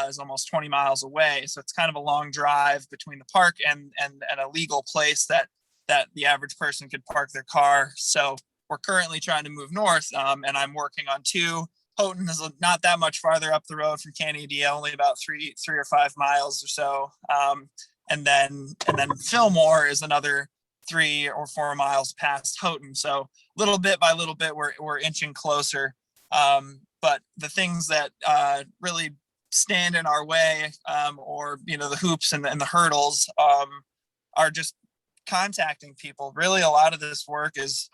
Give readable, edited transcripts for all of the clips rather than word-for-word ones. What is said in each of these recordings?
is almost 20 miles away. So it's kind of a long drive between the park and a legal place that the average person could park their car. So we're currently trying to move north, and I'm working on two. Houghton is not that much farther up the road from Caneadea, only about three or 5 miles or so. And then Fillmore is another 3 or 4 miles past Houghton. So little bit by little bit, we're inching closer. But the things that really stand in our way, or the hoops and the hurdles, are just contacting people. Really, a lot of this work is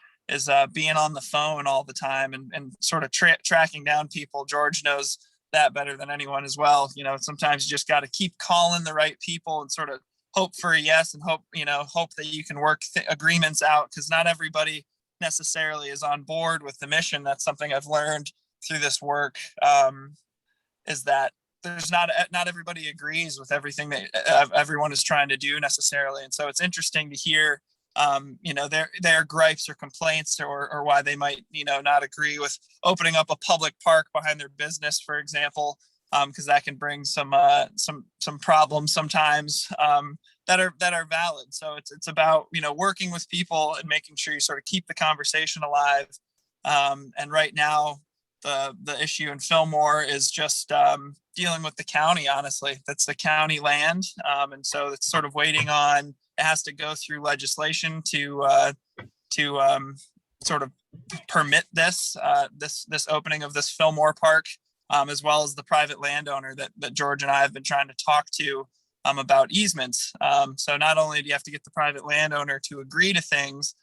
being on the phone all the time and sort of tracking down people. George knows that better than anyone as well. Sometimes you just got to keep calling the right people and sort of hope for a yes, and hope that you can work agreements out, because not everybody necessarily is on board with the mission. That's something I've learned through this work, is that there's not everybody agrees with everything that everyone is trying to do necessarily. And so it's interesting to hear their gripes or complaints, or why they might not agree with opening up a public park behind their business, for example, because that can bring some problems sometimes, that are valid. So it's about working with people and making sure you sort of keep the conversation alive. And right now the issue in Fillmore is just dealing with the county. Honestly, that's the county land, and so it's sort of waiting on. It has to go through legislation to sort of permit this opening of this Fillmore Park, as well as the private landowner that George and I have been trying to talk to about easements. So not only do you have to get the private landowner to agree to things,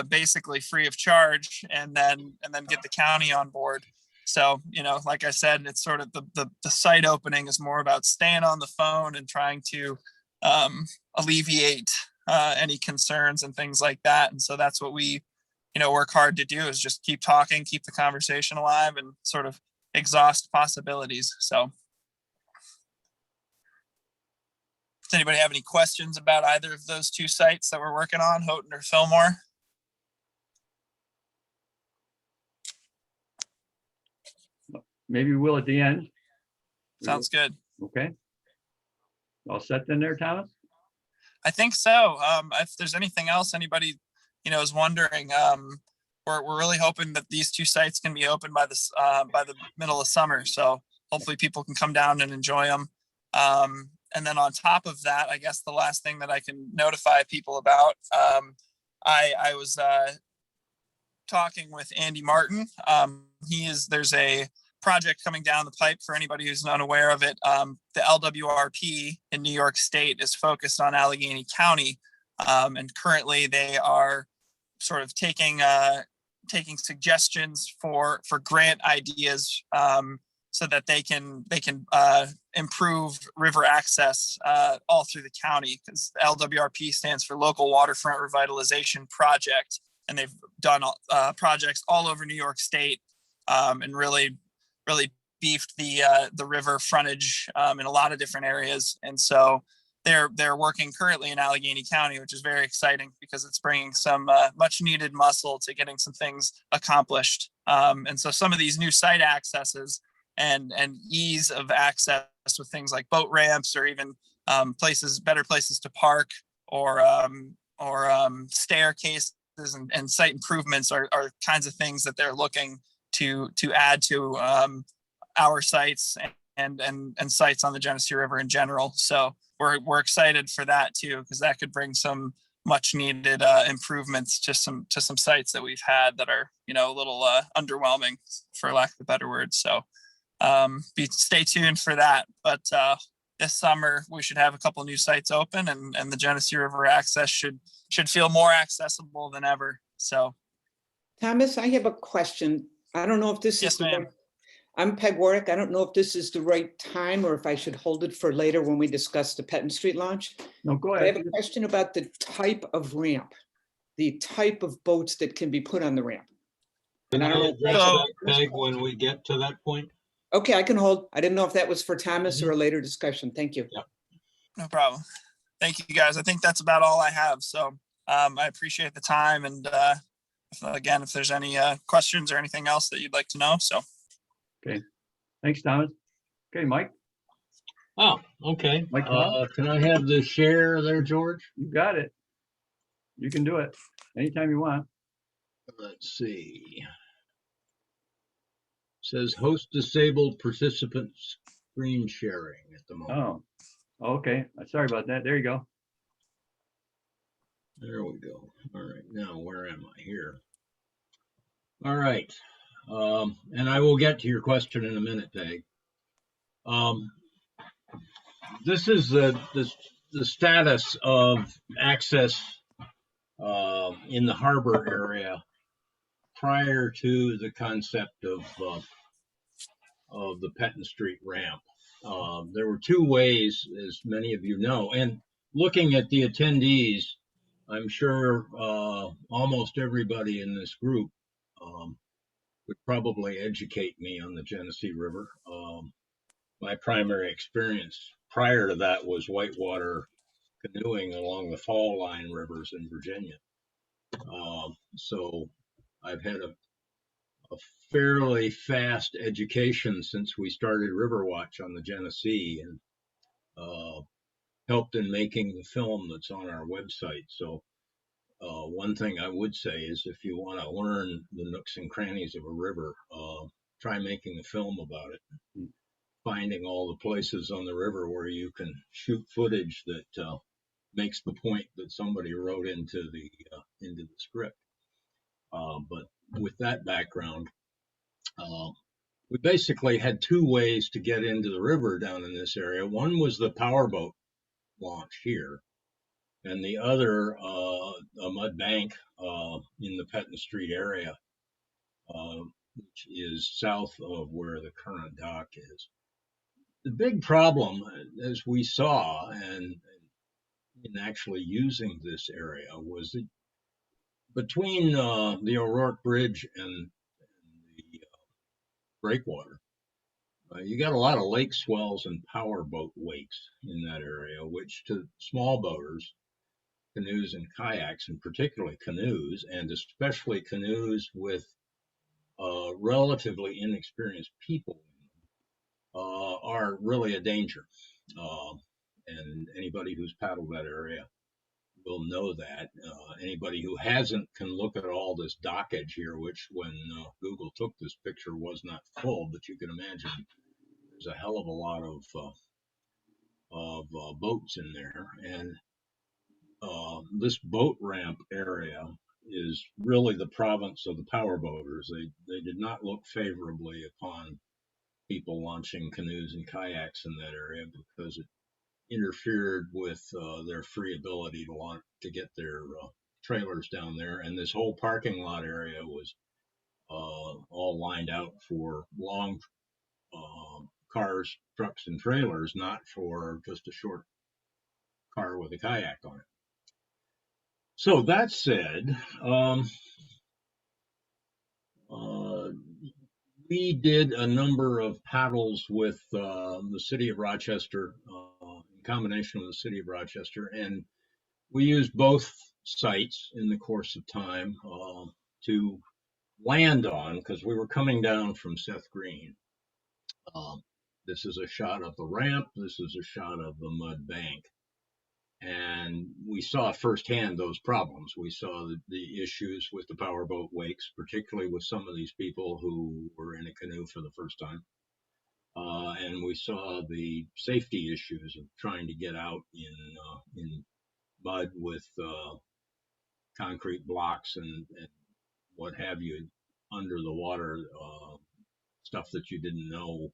basically free of charge, and then get the county on board. So, like I said, it's sort of the site opening is more about staying on the phone and trying to alleviate any concerns and things like that. And so that's what we, work hard to do, is just keep talking, keep the conversation alive, and sort of exhaust possibilities. So does anybody have any questions about either of those two sites that we're working on, Houghton or Fillmore? Maybe we will at the end. Sounds good. Okay. All set then there, Thomas? I think so. If there's anything else anybody, is wondering, we're really hoping that these two sites can be open by the middle of summer. So hopefully people can come down and enjoy them. And then on top of that, I guess the last thing that I can notify people about, I was talking with Andy Martin. There's a project coming down the pipe for anybody who's not aware of it. The LWRP in New York State is focused on Allegheny County, and currently they are sort of taking suggestions for grant ideas, so that they can improve river access all through the county, because the LWRP stands for Local Waterfront Revitalization Project, and they've done projects all over New York State, and really beefed the river frontage in a lot of different areas. And so they're working currently in Allegheny County, which is very exciting because it's bringing some much needed muscle to getting some things accomplished. And so some of these new site accesses and ease of access with things like boat ramps, or even better places to park, or staircases and site improvements are kinds of things that they're looking to add to our sites and sites on the Genesee River in general. So we're excited for that too, because that could bring some much needed improvements to some sites that we've had that are a little underwhelming, for lack of a better word. So stay tuned for that. But this summer we should have a couple new sites open, and the Genesee River access should feel more accessible than ever. So, Thomas, I have a question. I don't know if this is I'm Peg Warwick. I don't know if this is the right time, or if I should hold it for later when we discuss the Petten Street launch. No, go ahead. I have a question about the type of ramp, the type of boats that can be put on the ramp. Can I address that, Peg, when we get to that point? Okay, I can hold. I didn't know if that was for Thomas or a later discussion. Thank you. Yeah. No problem. Thank you, guys. I think that's about all I have. So I appreciate the time. And if there's any questions or anything else that you'd like to know. So. Okay. Thanks, Thomas. Okay, Mike, Oh, okay. Mike, Tom? Can I have the share there, George? You got it. You can do it anytime you want. Let's see. Says host disabled participants screen sharing at the moment. Oh, okay. Sorry about that. There you go. There we go. All right, now where am I here? All right, and I will get to your question in a minute, Peg. This is the status of access in the harbor area prior to the concept of the Petten Street ramp. There were two ways, as many of you know, and looking at the attendees, I'm sure almost everybody in this group would probably educate me on the Genesee River. My primary experience prior to that was whitewater canoeing along the fall line rivers in Virginia. So I've had a fairly fast education since we started Riverwatch on the Genesee, and helped in making the film that's on our website. So one thing I would say is if you want to learn the nooks and crannies of a river, try making a film about it. Finding all the places on the river where you can shoot footage that makes the point that somebody wrote into the script. But with that background, we basically had two ways to get into the river down in this area. One was the powerboat launch here, and the other a mud bank in the Petten Street area, which is south of where the current dock is. The big problem, as we saw, and in actually using this area, was that between the O'Rourke Bridge and the breakwater, you got a lot of lake swells and powerboat wakes in that area, which to small boaters, canoes and kayaks, and particularly canoes, and especially canoes with relatively inexperienced people, are really a danger. And anybody who's paddled that area will know that. Anybody who hasn't can look at all this dockage here, which when Google took this picture was not full, but you can imagine there's a hell of a lot of boats in there. And this boat ramp area is really the province of the power boaters. They did not look favorably upon people launching canoes and kayaks in that area because it interfered with their free ability to get their trailers down there. And this whole parking lot area was all lined out for long cars, trucks, and trailers, not for just a short car with a kayak on it. So that said, we did a number of paddles with the city of Rochester, in combination with the city of Rochester, and we used both sites in the course of time to land on, because we were coming down from Seth Green. This is a shot of the ramp. This is a shot of the mud bank. And we saw firsthand those problems. We saw the issues with the powerboat wakes, particularly with some of these people who were in a canoe for the first time. And we saw the safety issues of trying to get out in mud with concrete blocks and what have you under the water, stuff that you didn't know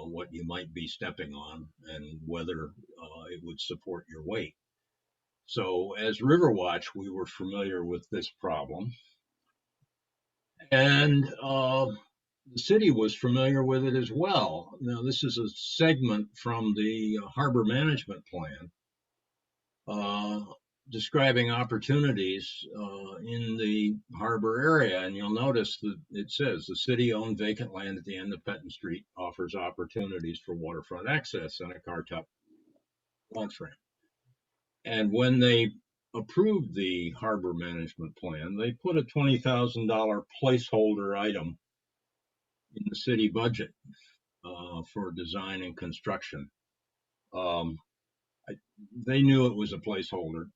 what you might be stepping on and whether it would support your weight. So as Riverwatch, we were familiar with this problem, and the city was familiar with it as well. Now, this is a segment from the harbor management plan describing opportunities in the harbor area. And you'll notice that it says the city-owned vacant land at the end of Petten Street offers opportunities for waterfront access and a cartop launch ramp. And when they approved the harbor management plan, they put a $20,000 placeholder item in the city budget for design and construction. They knew it was a placeholder.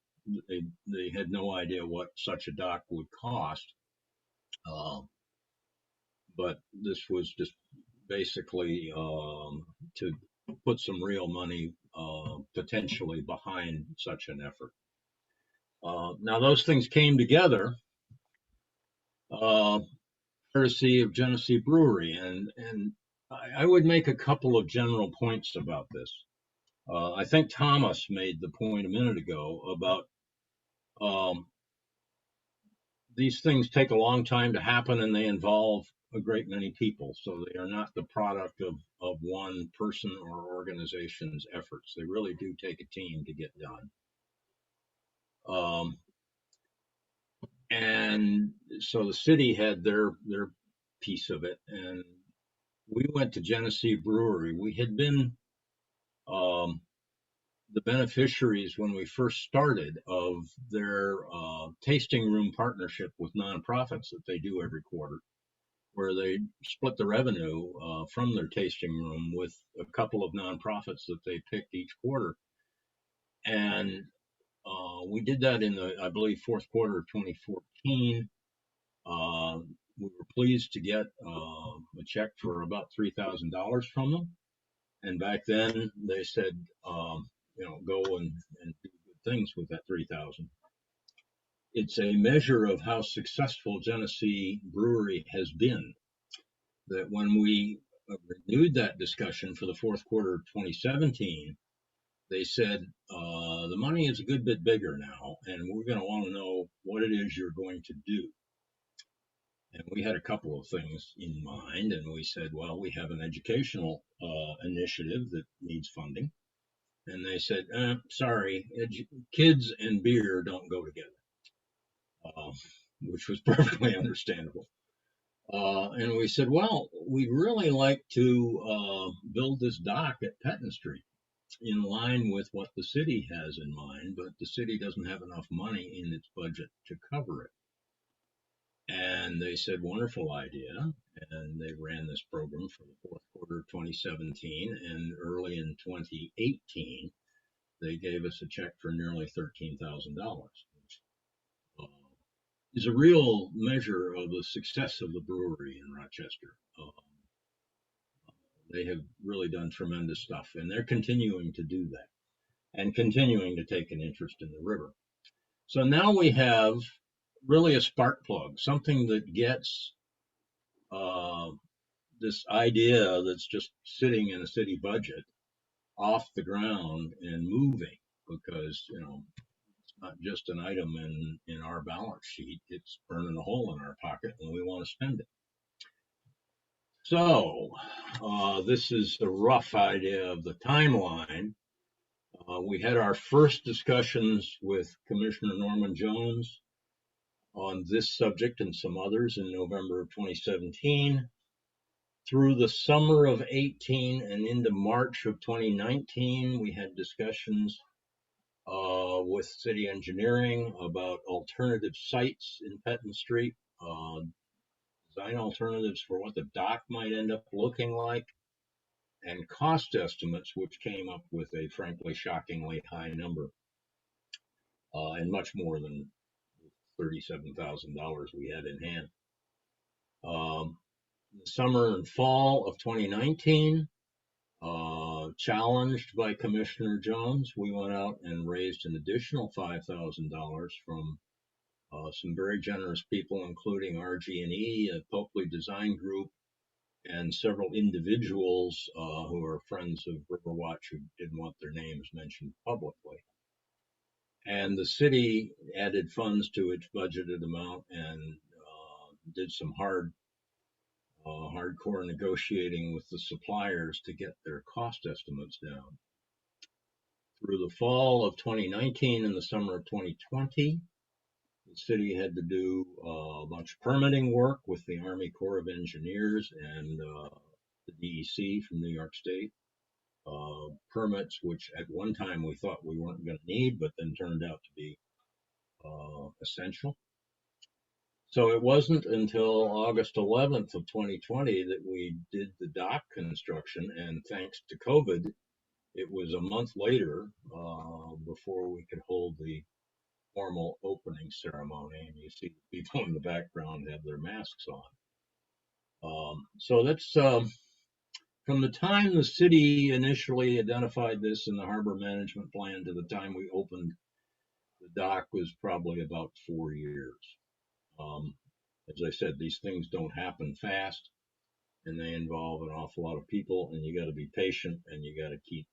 They had no idea what such a dock would cost. But this was just basically to put some real money potentially behind such an effort. Now those things came together courtesy of Genesee Brewery, and I would make a couple of general points about this. I think Thomas made the point a minute ago about these things take a long time to happen and they involve a great many people. So they are not the product of one person or organization's efforts. They really do take a team to get done. And so the city had their piece of it, and we went to Genesee Brewery. We had been the beneficiaries when we first started of their tasting room partnership with nonprofits that they do every quarter, where they split the revenue from their tasting room with a couple of nonprofits that they picked each quarter. And we did that in the, I believe, fourth quarter of 2014. We were pleased to get a check for about $3,000 from them. And back then they said, go and do good things with that 3,000. It's a measure of how successful Genesee Brewery has been that when we renewed that discussion for the fourth quarter of 2017, they said, the money is a good bit bigger now, and we're going to want to know what it is you're going to do. And we had a couple of things in mind, and we said, well, we have an educational initiative that needs funding. And they said, sorry, kids and beer don't go together, which was perfectly understandable. And we said, well, we'd really like to build this dock at Petten Street in line with what the city has in mind, but the city doesn't have enough money in its budget to cover it. And they said, wonderful idea. And they ran this program for the fourth quarter of 2017. And early in 2018, they gave us a check for nearly $13,000, which is a real measure of the success of the brewery in Rochester. They have really done tremendous stuff, and they're continuing to do that and continuing to take an interest in the river. So now we have really a spark plug, something that gets this idea that's just sitting in a city budget off the ground and moving, because it's not just an item in our balance sheet, it's burning a hole in our pocket and we want to spend it. So this is a rough idea of the timeline. We had our first discussions with Commissioner Norman Jones on this subject and some others in November of 2017. Through the summer of 18 and into March of 2019, we had discussions with city engineering about alternative sites in Petten Street, design alternatives for what the dock might end up looking like, and cost estimates, which came up with a frankly shockingly high number, and much more than $37,000 we had in hand. The summer and fall of 2019, challenged by Commissioner Jones, we went out and raised an additional $5,000 from some very generous people, including RG&E, a Popley Design Group, and several individuals who are friends of Riverwatch who didn't want their names mentioned publicly. And the city added funds to its budgeted amount and did some hardcore negotiating with the suppliers to get their cost estimates down. Through the fall of 2019 and the summer of 2020, the city had to do a bunch of permitting work with the Army Corps of Engineers and the DEC from New York State. Permits which at one time we thought we weren't going to need, but then turned out to be essential. So it wasn't until August 11th of 2020 that we did the dock construction, and thanks to COVID, it was a month later before we could hold the formal opening ceremony. And you see the people in the background have their masks on. So that's from the time the city initially identified this in the harbor management plan to the time we opened the dock was probably about 4 years. As I said, these things don't happen fast, and they involve an awful lot of people, and you got to be patient, and you got to keep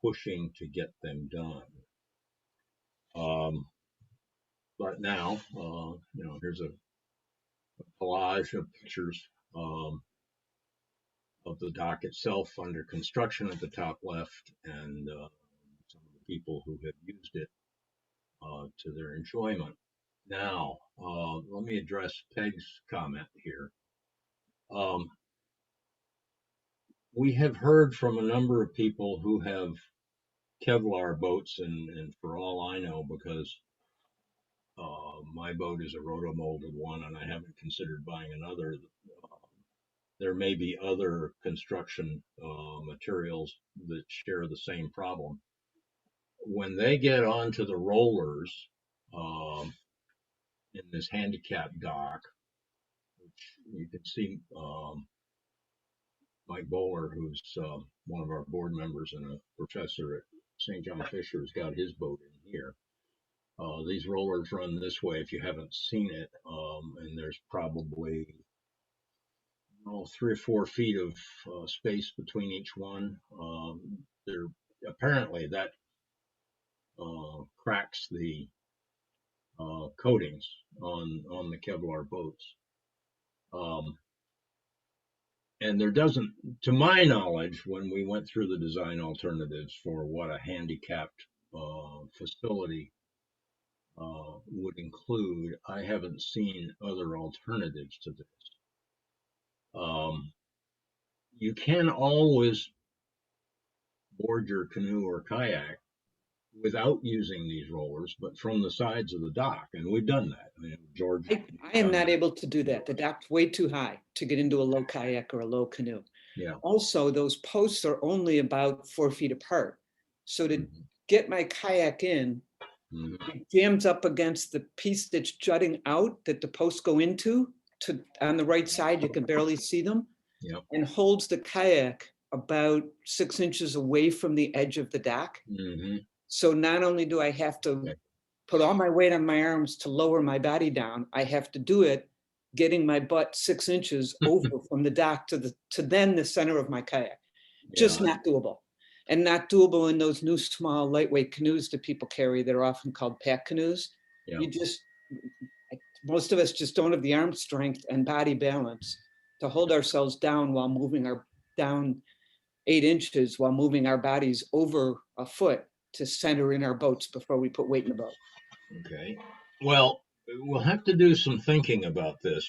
pushing to get them done. But now, here's a collage of pictures of the dock itself under construction at the top left, and some of the people who have used it to their enjoyment. Now, let me address Peg's comment here. We have heard from a number of people who have Kevlar boats, and for all I know, because my boat is a rotomolded one and I haven't considered buying another, there may be other construction materials that share the same problem. When they get onto the rollers in this handicap dock, which you can see Mike Bowler, who's one of our board members and a professor at St. John Fisher, has got his boat in here. These rollers run this way if you haven't seen it, and there's probably 3 or 4 feet of space between each one. There apparently that cracks the coatings on the Kevlar boats. And there doesn't, to my knowledge, when we went through the design alternatives for what a handicapped facility would include, I haven't seen other alternatives to this. You can always board your canoe or kayak without using these rollers, but from the sides of the dock, and we've done that. I mean, George, I am not able to do that. The dock's way too high to get into a low kayak or a low canoe. Yeah. Also, those posts are only about 4 feet apart. So to get my kayak in, it jams up against the piece that's jutting out that the posts go into. On the right side, you can barely see them. Yep. And holds the kayak about 6 inches away from the edge of the dock. So not only do I have to put all my weight on my arms to lower my body down, I have to do it getting my butt 6 inches over from the dock to then the center of my kayak. Just not doable. And not doable in those new small lightweight canoes that people carry that are often called pack canoes. Yeah. Most of us just don't have the arm strength and body balance to hold ourselves down while moving down 8 inches while moving our bodies over a foot to center in our boats before we put weight in the boat. Okay. Well, we'll have to do some thinking about this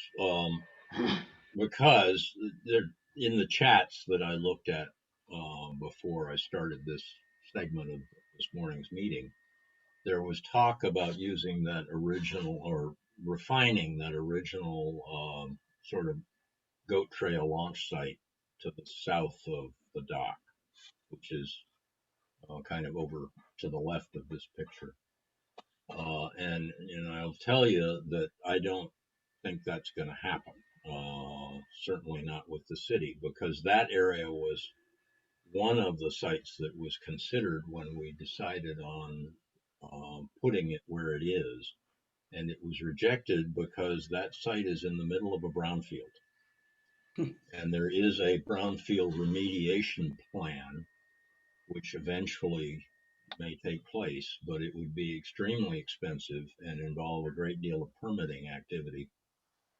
because in the chats that I looked at before I started this segment of this morning's meeting, there was talk about using that original or refining that original sort of goat trail launch site to the south of the dock, which is kind of over to the left of this picture. And I'll tell you that I don't think that's going to happen. Certainly not with the city, because that area was one of the sites that was considered when we decided on putting it where it is. And it was rejected because that site is in the middle of a brownfield. And there is a brownfield remediation plan, which eventually may take place, but it would be extremely expensive and involve a great deal of permitting activity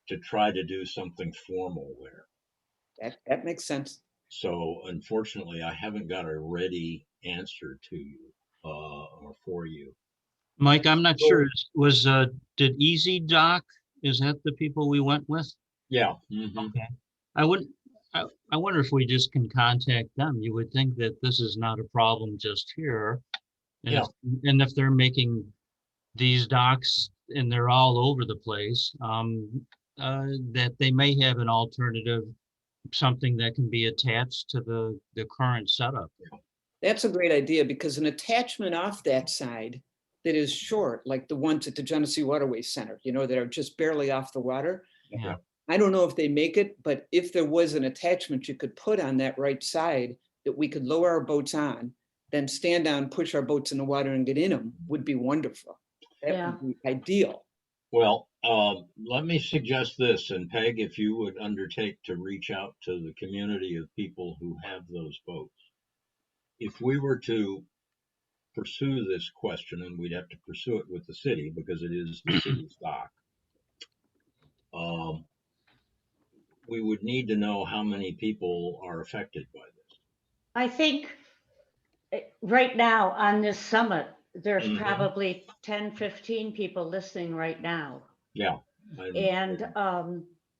to try to do something formal there. That makes sense. So unfortunately, I haven't got a ready answer to you or for you. Mike, I'm not sure. Did Easy Dock, is that the people we went with? Yeah. Okay. I wonder if we just can contact them. You would think that this is not a problem just here. And if they're making these docks, and they're all over the place, that they may have an alternative, something that can be attached to the current setup. That's a great idea, because an attachment off that side that is short, like the ones at the Genesee Waterways Center, you know, that are just barely off the water. Yeah. I don't know if they make it, but if there was an attachment you could put on that right side that we could lower our boats on, then stand down, push our boats in the water and get in them, would be wonderful. That would be ideal. Well, let me suggest this, and Peg, if you would undertake to reach out to the community of people who have those boats. If we were to pursue this question, and we'd have to pursue it with the city because it is the city's dock, we would need to know how many people are affected by this. I think right now on this summit, there's probably 10, 15 people listening right now. Yeah. And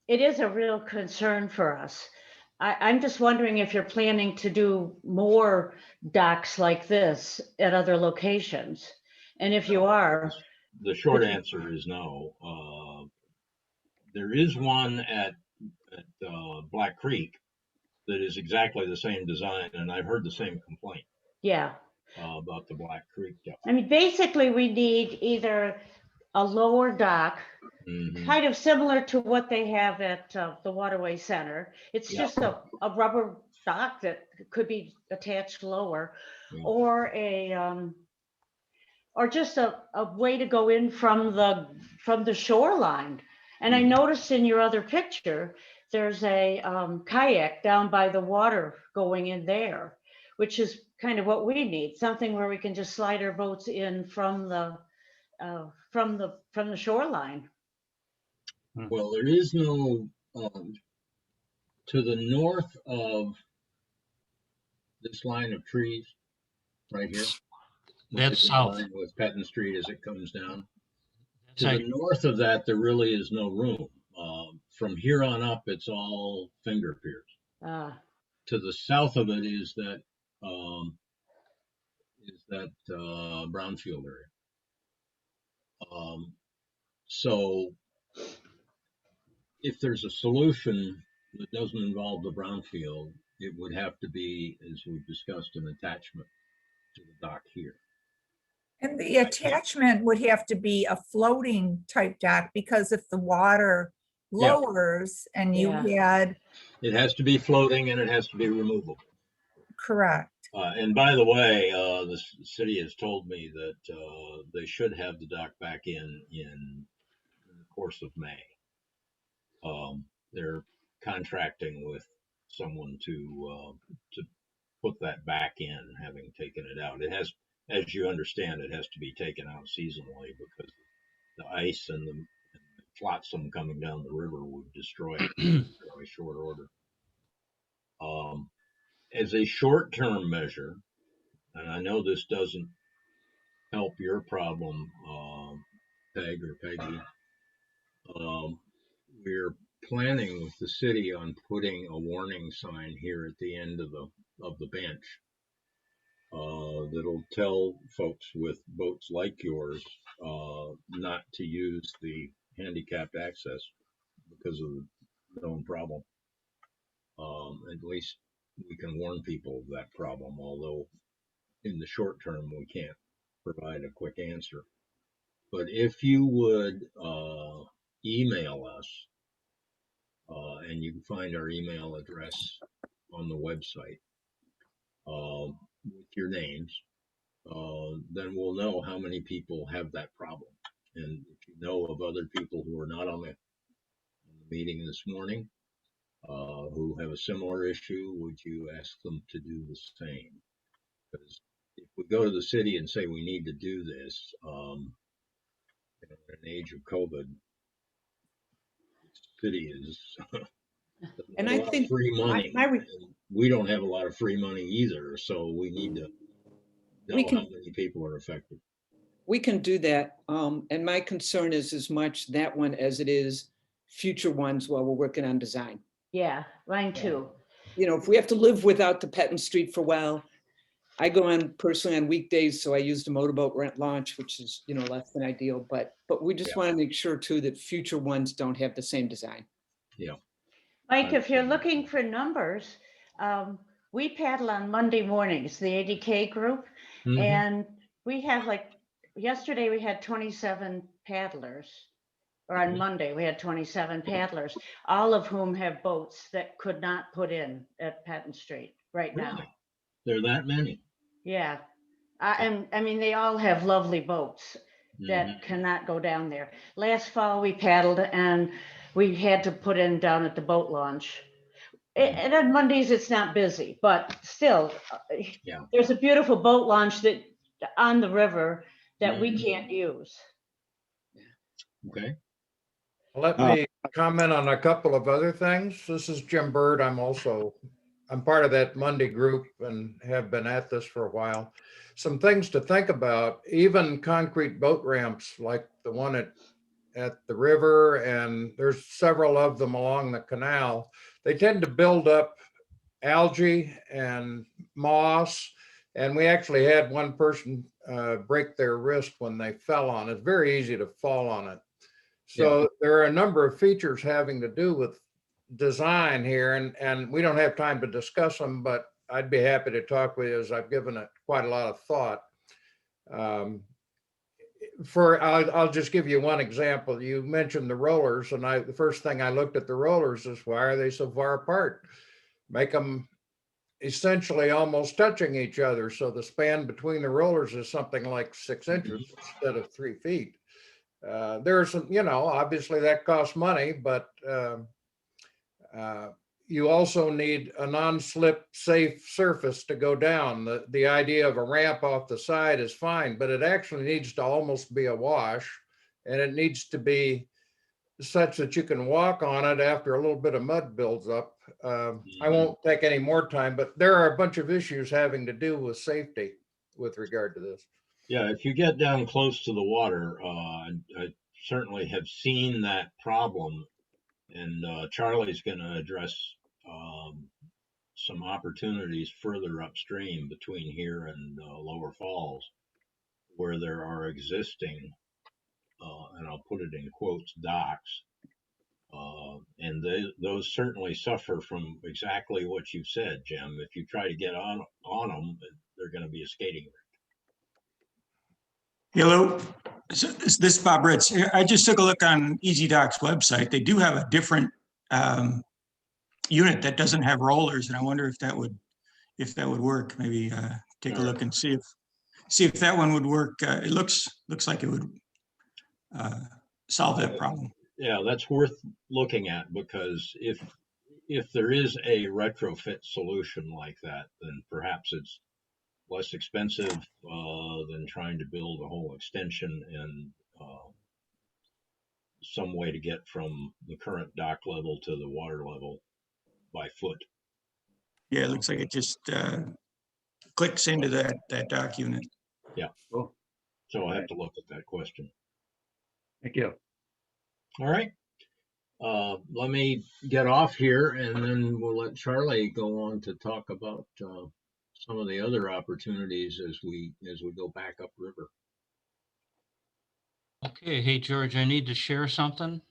it is a real concern for us. I'm just wondering if you're planning to do more docks like this at other locations. And if you are. The short answer is no. There is one at Black Creek that is exactly the same design, and I've heard the same complaint. Yeah. About the Black Creek dock. I mean, basically we need either a lower dock, kind of similar to what they have at the Waterway Center. It's just a rubber dock that could be attached lower, or just a way to go in from the shoreline. And I noticed in your other picture, there's a kayak down by the water going in there, which is kind of what we need, something where we can just slide our boats in from the shoreline. Well, there is no, to the north of this line of trees right here. That's south. With Petten Street as it comes down. That's To the north of that, there really is no room. From here on up, it's all finger piers. To the south of it is that brownfield area. So if there's a solution that doesn't involve the brownfield, it would have to be, as we've discussed, an attachment to the dock here. And the attachment would have to be a floating type dock, because if the water lowers and you had. It has to be floating and it has to be removable. Correct. And by the way, the city has told me that they should have the dock back in the course of May. They're contracting with someone to put that back in, having taken it out. It has, as you understand, it has to be taken out seasonally because the ice and the flotsam coming down the river would destroy it in very short order. As a short-term measure, and I know this doesn't help your problem, Peg or Peggy, we're planning with the city on putting a warning sign here at the end of the bench that'll tell folks with boats like yours not to use the handicapped access because of the known problem. At least we can warn people of that problem, although in the short term we can't provide a quick answer. But if you would email us, and you can find our email address on the website with your names, then we'll know how many people have that problem. And if you know of other people who are not on the meeting this morning, who have a similar issue, would you ask them to do the same? Because if we go to the city and say we need to do this, in an age of COVID, the city is And I think free money. We don't have a lot of free money either, so we need to know how many people are affected. We can do that. And my concern is as much that one as it is future ones while we're working on design. Yeah, mine too. You know, if we have to live without the Petten Street for a while, I go on personally on weekdays, so I use the motorboat rent launch, which is, less than ideal, but we just want to make sure too that future ones don't have the same design. Yeah. Mike, if you're looking for numbers, we paddle on Monday mornings, the 80K group, Mhm. and we have yesterday we had 27 paddlers, or on Monday we had 27 paddlers, all of whom have boats that could not put in at Petten Street right now. Really? There are that many? Yeah. And I mean, they all have lovely boats that Mhm. cannot go down there. Last fall we paddled and we had to put in down at the boat launch. And on Mondays it's not busy, but still, Yeah. there's a beautiful boat launch that on the river that we Mhm. can't use. Okay. Let me comment on a couple of other things. This is Jim Bird. I'm part of that Monday group and have been at this for a while. Some things to think about, even concrete boat ramps like the one at the river, and there's several of them along the canal. They tend to build up algae and moss. And we actually had one person break their wrist when they fell on it. It's very easy to fall on it. So there are a number of features having to do with design here, and we don't have time to discuss them, but I'd be happy to talk with you as I've given it quite a lot of thought. I'll just give you one example. You mentioned the rollers, and the first thing I looked at the rollers is, why are they so far apart? Make them essentially almost touching each other, so the span between the rollers is something like 6 inches instead of 3 feet. There's some, obviously that costs money, but you also need a non-slip safe surface to go down. The idea of a ramp off the side is fine, but it actually needs to almost be a wash, and it needs to be such that you can walk on it after a little bit of mud builds up. I won't take any more time, but there are a bunch of issues having to do with safety with regard to this. Yeah, if you get down close to the water, I certainly have seen that problem, and Charlie's going to address some opportunities further upstream between here and Lower Falls, where there are existing, and I'll put it in quotes, docks, and those certainly suffer from exactly what you said, Jim. If you try to get on them, they're going to be a skating rink. Hello, this is Bob Ritz. I just took a look on Easy Doc's website. They do have a different unit that doesn't have rollers, and I wonder if that would work. Maybe take a look and see if that one would work. It looks like it would solve that problem. Yeah, that's worth looking at, because if there is a retrofit solution like that, then perhaps it's less expensive than trying to build a whole extension and some way to get from the current dock level to the water level by foot. Yeah, it looks like it just clicks into that dock unit. Yeah. Cool. So I'll have to look at that question. Thank you. All right. Let me get off here, and then we'll let Charlie go on to talk about some of the other opportunities as we go back upriver. Okay, hey, George, I need to share something.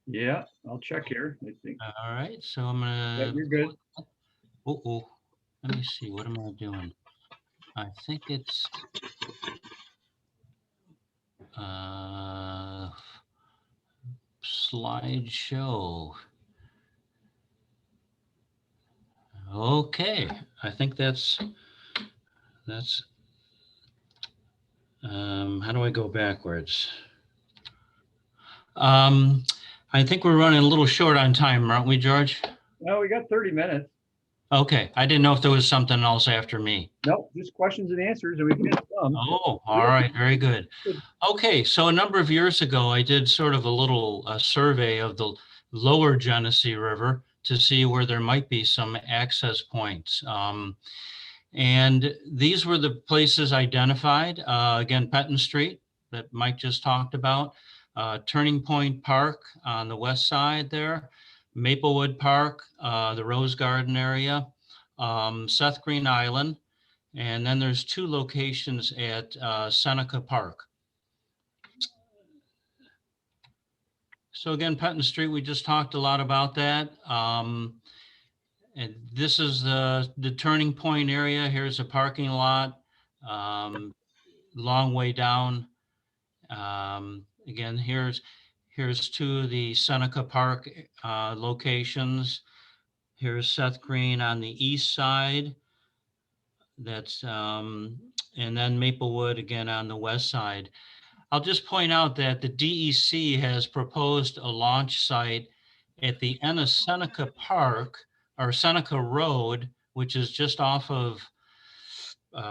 Yeah, I'll check here. I think. All right, so I'm Yeah, gonna. you're good. Oh, let me see. What am I doing? I think it's slideshow. Okay, I think that's how do I go backwards? I think we're running a little short on time, aren't we, George? No, we got 30 minutes. Okay, I didn't know if there was something else after me. No, just questions and answers, and we've got some. Oh, all right, very good. Okay, so a number of years ago, I did sort of a little survey of the lower Genesee River to see where there might be some access points. And these were the places identified. Again, Petten Street that Mike just talked about, Turning Point Park on the west side there, Maplewood Park, the Rose Garden area, Seth Green Island, And then there's 2 locations at Seneca Park. So again, Petten Street, we just talked a lot about that. And this is the turning point area. Here's a parking lot, long way down. Again, here's 2 of the Seneca Park locations. Here's Seth Green on the east side. That's and then Maplewood again on the west side. I'll just point out that the DEC has proposed a launch site at the end of Seneca Park or Seneca Road, which is just off of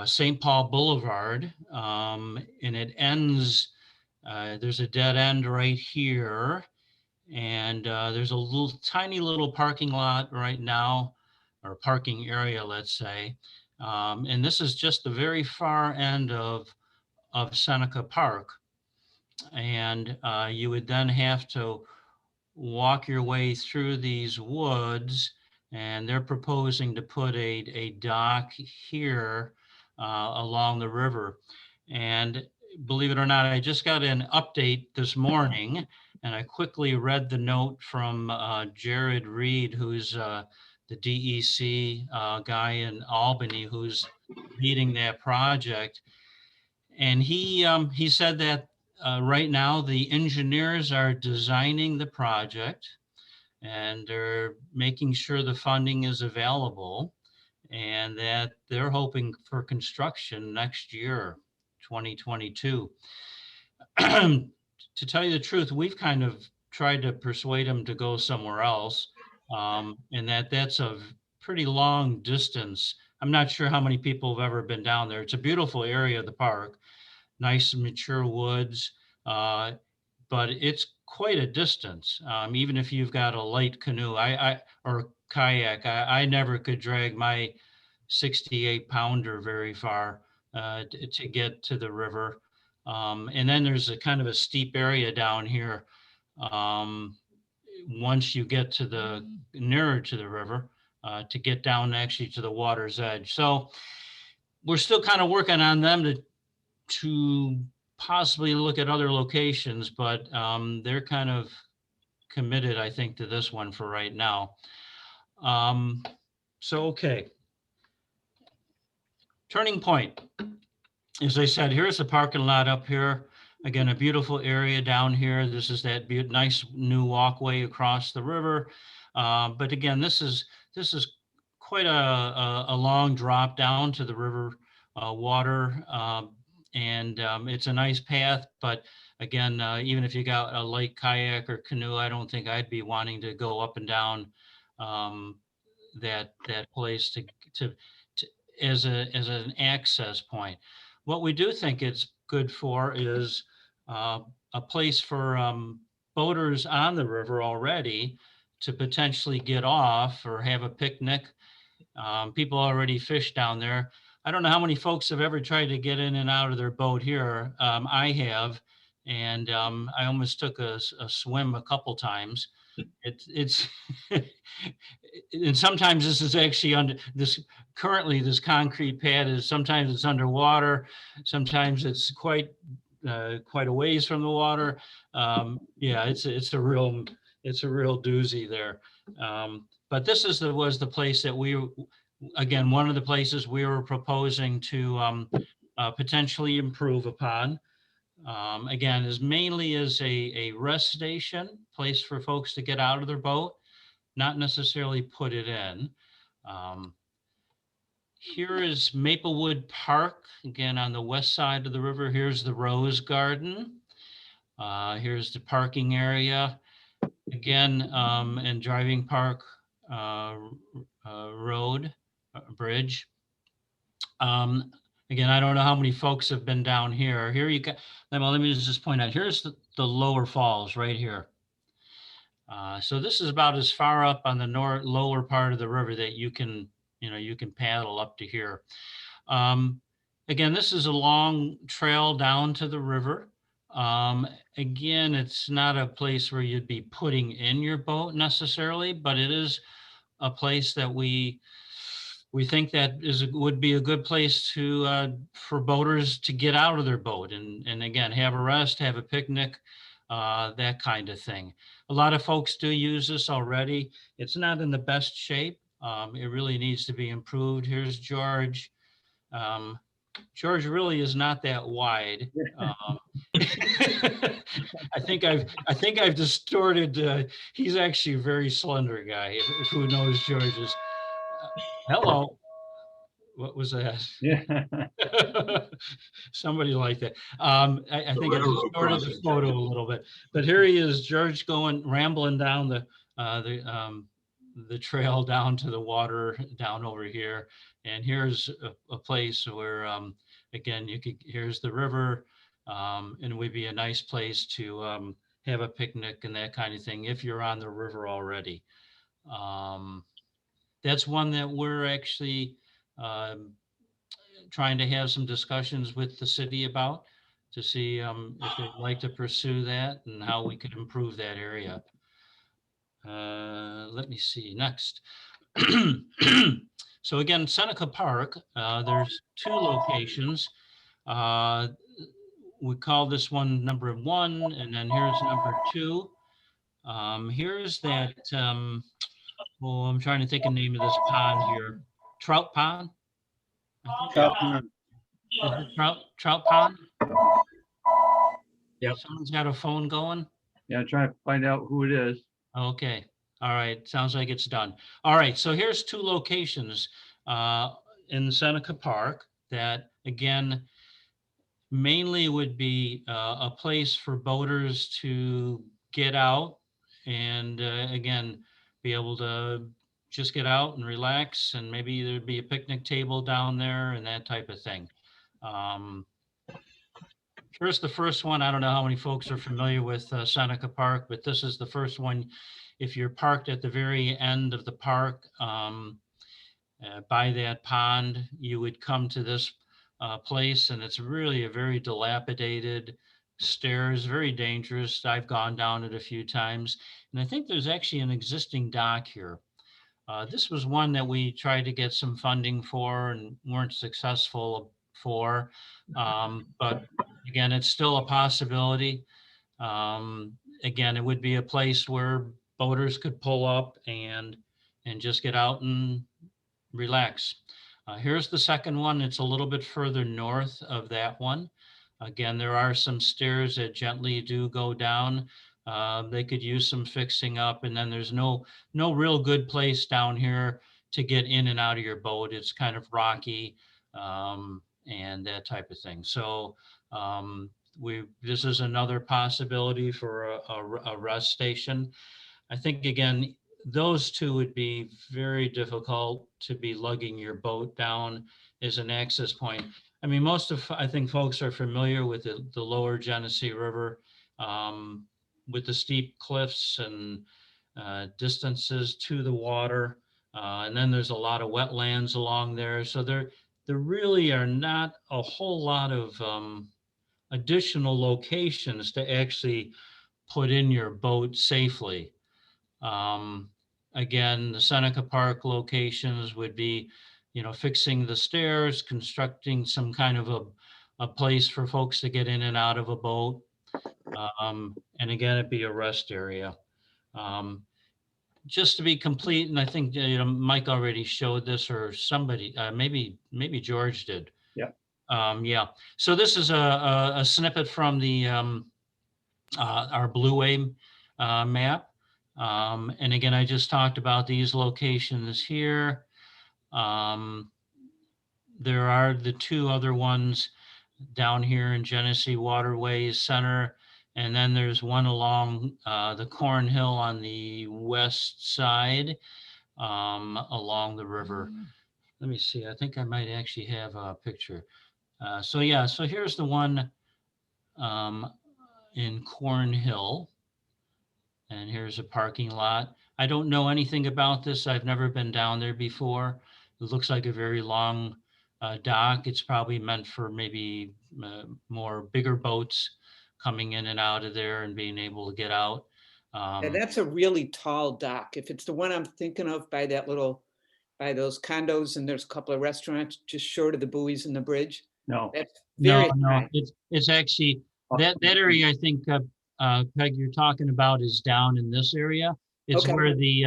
St. Paul Boulevard, and it ends. There's a dead end right here, and there's a tiny little parking lot right now, or parking area, let's say. And this is just the very far end of Seneca Park. And you would then have to walk your way through these woods, and they're proposing to put a dock here along the river. And believe it or not, I just got an update this morning, and I quickly read the note from Jared Reed, who's the DEC guy in Albany, who's leading that project. And he said that right now the engineers are designing the project, and they're making sure the funding is available, and that they're hoping for construction next year, 2022. To tell you the truth, we've kind of tried to persuade them to go somewhere else, and that's a pretty long distance. I'm not sure how many people have ever been down there. It's a beautiful area of the park, nice mature woods, but it's quite a distance. Even if you've got a light canoe, or kayak, I never could drag my 68-pounder very far to get to the river. And then there's a kind of a steep area down here. Once you get to nearer to the river, to get down actually to the water's edge. So we're still kind of working on them to possibly look at other locations, but they're kind of committed, I think, to this one for right now. So, okay. Turning point. As I said, here's the parking lot up here. Again, a beautiful area down here. This is that nice new walkway across the river. But again, this is quite a long drop down to the river water. And it's a nice path, but again, even if you got a light kayak or canoe, I don't think I'd be wanting to go up and down that place as an access point. What we do think it's good for is a place for boaters on the river already to potentially get off or have a picnic. People already fish down there. I don't know how many folks have ever tried to get in and out of their boat here. I have, and I almost took a swim a couple times. It's and sometimes this is actually currently this concrete pad is sometimes it's underwater, sometimes it's quite a ways from the water. Yeah, it's a real doozy there. But this was the place that again, one of the places we were proposing to potentially improve upon. Again, is mainly as a rest station, place for folks to get out of their boat, not necessarily put it in. Here is Maplewood Park, again, on the west side of the river. Here's the Rose Garden. Here's the parking area. Again, and Driving Park Road Bridge. Again, I don't know how many folks have been down here. Here you got, well, let me just point out, here's the lower falls right here. So this is about as far up on the lower part of the river that you can paddle up to here. Again, this is a long trail down to the river. Again, it's not a place where you'd be putting in your boat necessarily, but it is a place that we we think that would be a good place to for boaters to get out of their boat and again, have a rest, have a picnic, that kind of thing. A lot of folks do use this already. It's not in the best shape. It really needs to be improved. Here's George. George really is not that wide. I think I've distorted. He's actually a very slender guy. If who knows George is. Hello. What was that? Yeah. Somebody like that. I think I railroad distorted the crossing, photo George. a little bit, but here he is, George, going rambling down the trail down to the water down over here. And here's a place where, again, here's the river, and it would be a nice place to have a picnic and that kind of thing if you're on the river already. That's one that we're actually trying to have some discussions with the city about to see if they'd like to pursue that and how we could improve that area. Let me see next. So again, Seneca Park, there's 2 locations. We call this one number 1, and then here's number 2. Here's that, well, I'm trying to think of the name of this pond here. Trout Pond? Trout pond. Is it trout pond? Yep. Someone's got a phone going? Yeah, try to find out who it is. Okay. All right. Sounds like it's done. All right. So here's 2 locations in Seneca Park that, again, mainly would be a place for boaters to get out and, again, be able to just get out and relax, and maybe there'd be a picnic table down there and that type of thing. Here's the first one. I don't know how many folks are familiar with Seneca Park, but this is the first one. If you're parked at the very end of the park by that pond, you would come to this place, and it's really a very dilapidated stairs, very dangerous. I've gone down it a few times, and I think there's actually an existing dock here. This was one that we tried to get some funding for and weren't successful for. But again, it's still a possibility. Again, it would be a place where boaters could pull up and just get out and relax. Here's the second one. It's a little bit further north of that one. Again, there are some stairs that gently do go down. They could use some fixing up, and then there's no real good place down here to get in and out of your boat. It's kind of rocky and that type of thing. So this is another possibility for a rest station. I think, again, those 2 would be very difficult to be lugging your boat down as an access point. I mean, I think folks are familiar with the lower Genesee River, with the steep cliffs and distances to the water. And then there's a lot of wetlands along there. So there really are not a whole lot of additional locations to actually put in your boat safely. Again, the Seneca Park locations would be, fixing the stairs, constructing some kind of a place for folks to get in and out of a boat. And again, it'd be a rest area. Just to be complete, and I think Mike already showed this, or somebody, maybe George did. Yeah. Yeah. So this is a snippet from the our Blueway map. And again, I just talked about these locations here. There are the 2 other ones down here in Genesee Waterways Center. And then there's one along the Corn Hill on the west side along the river. Let me see. I think I might actually have a picture. So here's the one in Corn Hill. And here's a parking lot. I don't know anything about this. I've never been down there before. It looks like a very long dock. It's probably meant for maybe more bigger boats coming in and out of there and being able to get out. And that's a really tall dock. If it's the one I'm thinking of by that little by those condos, and there's a couple of restaurants just short of the buoys and the bridge? No. That's No, very no, high. it's actually, that area, I think, Peg, you're talking about is down in this area. It's Okay. where the,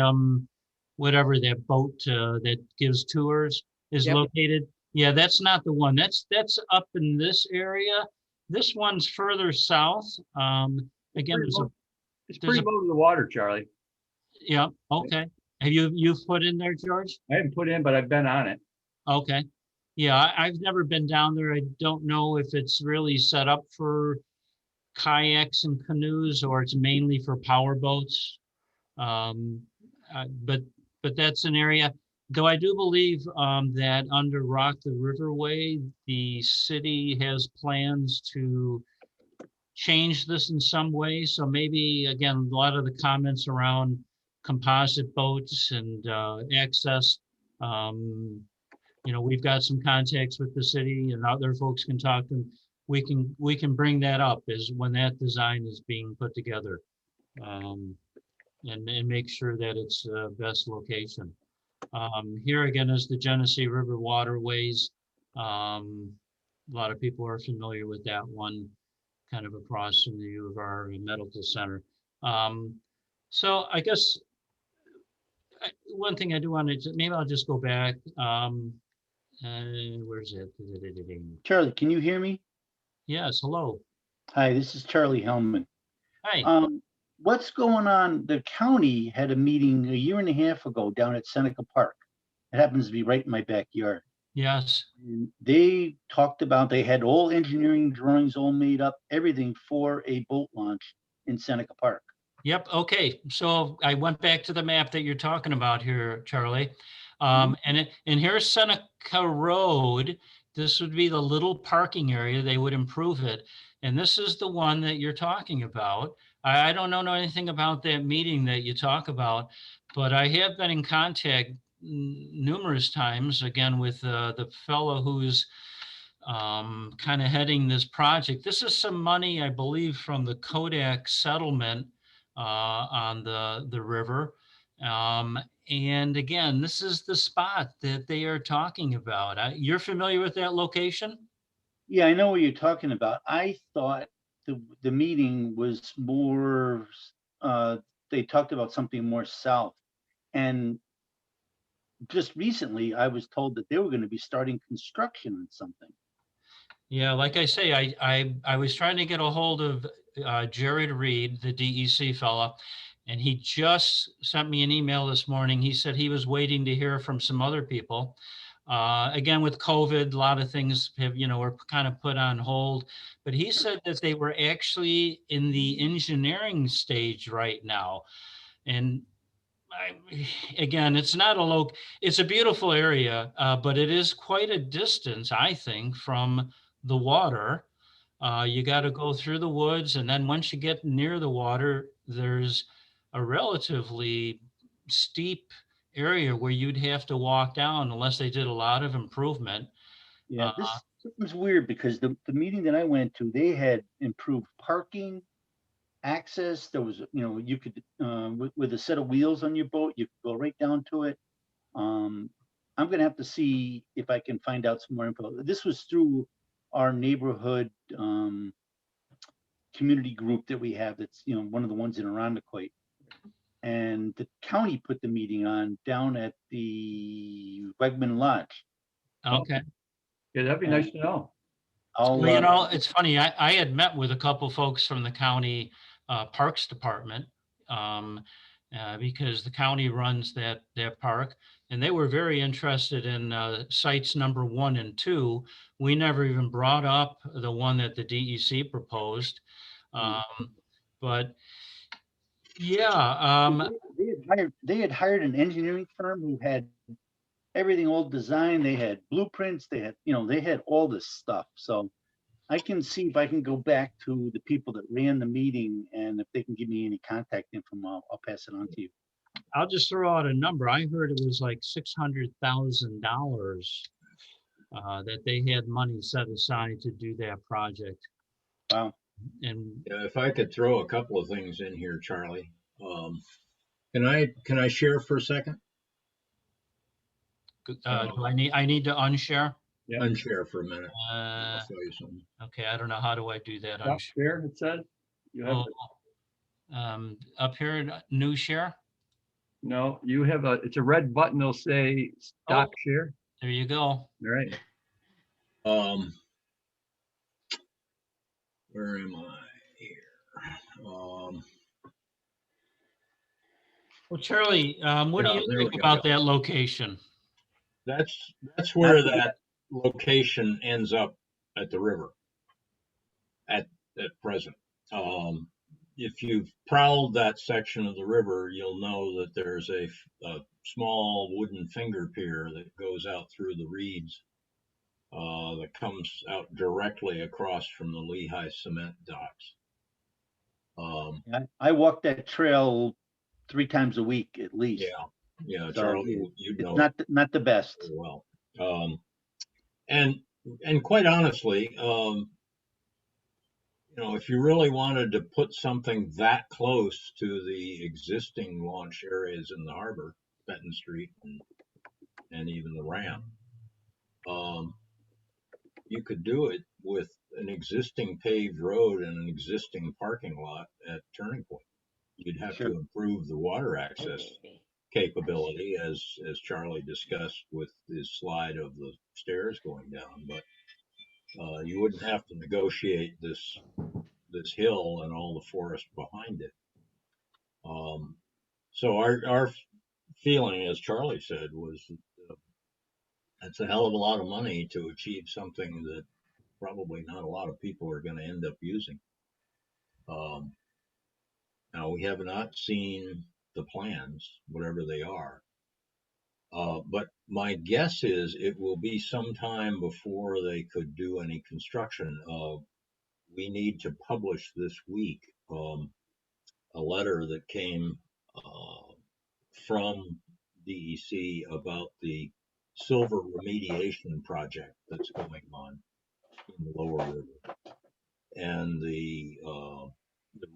whatever that boat, that gives tours is Yep. located. Yeah, that's not the one. That's up in this area. This one's further south. Again, there's a, It's there's pretty a- low to the water, Charlie. yeah, okay. Have you've put in there, George? I haven't put in, but I've been on it. Okay. Yeah, I've never been down there. I don't know if it's really set up for kayaks and canoes or it's mainly for power boats. But that's an area, though I do believe that under Rock the Riverway, the city has plans to change this in some way. So maybe, again, a lot of the comments around composite boats and access, we've got some contacts with the city and other folks can talk to them. We can bring that up is when that design is being put together, and make sure that it's the best location. Here again is the Genesee River Waterways. A lot of people are familiar with that one, kind of across from the U of R Medical Center. So I guess one thing I do want to, maybe I'll just go back. Where's it? Charlie, can you hear me? Yes, hello. Hi, this is Charlie Hellman. Hi. What's going on? The county had a meeting a year and a half ago down at Seneca Park. It happens to be right in my backyard. Yes. And they talked about, they had all engineering drawings all made up, everything for a boat launch in Seneca Park. Yep. Okay. So I went back to the map that you're talking about here, Charlie. And here's Seneca Road. This would be the little parking area. They would improve it. And this is the one that you're talking about. I don't know anything about that meeting that you talk about, but I have been in contact numerous times, again, with the fellow who's kind of heading this project. This is some money, I believe, from the Kodak settlement on the river. And again, this is the spot that they are talking about. You're familiar with that location? Yeah, I know what you're talking about. I thought the meeting was more, they talked about something more south. And just recently, I was told that they were going to be starting construction on something. Yeah, like I say, I was trying to get a hold of Jared Reed, the DEC fella, and he just sent me an email this morning. He said he was waiting to hear from some other people. Again, with COVID, a lot of things have, were kind of put on hold, but he said that they were actually in the engineering stage right now. And again, it's not it's a beautiful area, but it is quite a distance, I think, from the water. You got to go through the woods. And then once you get near the water, there's a relatively steep area where you'd have to walk down unless they did a lot of improvement. Yeah, this was weird because the meeting that I went to, they had improved parking, access. There was, you could, with a set of wheels on your boat, you could go right down to it. I'm going to have to see if I can find out some more info. This was through our neighborhood community group that we have. That's, one of the ones in Irondequoit. And the county put the meeting on down at the Wegman Lodge. Okay. Yeah, that'd be nice to know. Well, it's funny. I had met with a couple folks from the county parks department because the county runs that park, and they were very interested in sites number 1 and 2. We never even brought up the one that the DEC proposed, but yeah. They had hired an engineering firm who had everything all designed. They had blueprints. They had, they had all this stuff. So I can see if I can go back to the people that ran the meeting, and if they can give me any contact info, I'll pass it on to you. I'll just throw out a number. I heard it was like $600,000 that they had money set aside to do that project. Wow. And if I could throw a couple of things in here, Charlie, can I share for a second? Do I need to unshare? Yeah. Unshare for a minute. Uh, I'll show you something. okay, I don't know. How do I do that? Stop share, it says. You have, Up here, new share. no, you have it's a red button. They'll say stop share. There you go. All right. Where am I here? Well, Charlie, what do Yeah, you there think we go. about that location? That's where that location ends up at the river at present. If you've prowled that section of the river, you'll know that there's a small wooden finger pier that goes out through the reeds that comes out directly across from the Lehigh cement docks. I walk that trail 3 times a week at least. Yeah, So Charlie, you know not the best. very well. And quite honestly, you know, if you really wanted to put something that close to the existing launch areas in the harbor, Petten Street and even the ramp, you could do it with an existing paved road and an existing parking lot at Turning Point. You'd have to improve the water access capability, as Charlie discussed with his slide of the stairs going down, but you wouldn't have to negotiate this hill and all the forest behind it. So our feeling, as Charlie said, was that's a hell of a lot of money to achieve something that probably not a lot of people are going to end up using. Now, we have not seen the plans, whatever they are. But my guess is it will be some time before they could do any construction. We need to publish this week a letter that came from DEC about the silver remediation project that's going on in the lower river. And the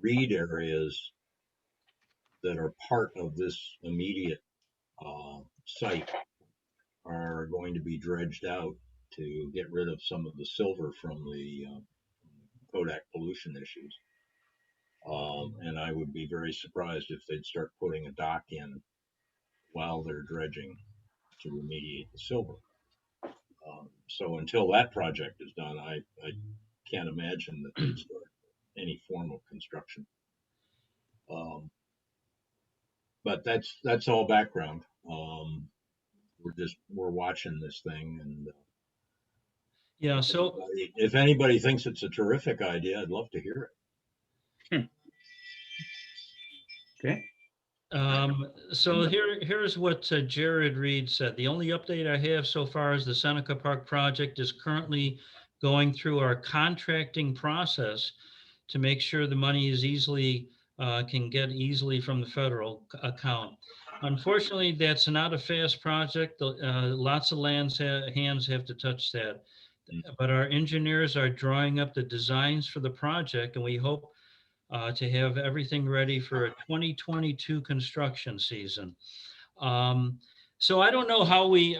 reed areas that are part of this immediate site are going to be dredged out to get rid of some of the silver from the Kodak pollution issues. And I would be very surprised if they'd start putting a dock in while they're dredging to remediate the silver. So until that project is done, I can't imagine that they'd start any form of construction. But that's all background. We're watching this thing, and Yeah. So if anybody thinks it's a terrific idea, I'd love to hear it. Okay. So here's what Jared Reed said. The only update I have so far is the Seneca Park project is currently going through our contracting process to make sure the money is can get easily from the federal account. Unfortunately, that's not a fast project. Lots of hands have to touch that. But our engineers are drawing up the designs for the project, and we hope to have everything ready for a 2022 construction season. So I don't know how we,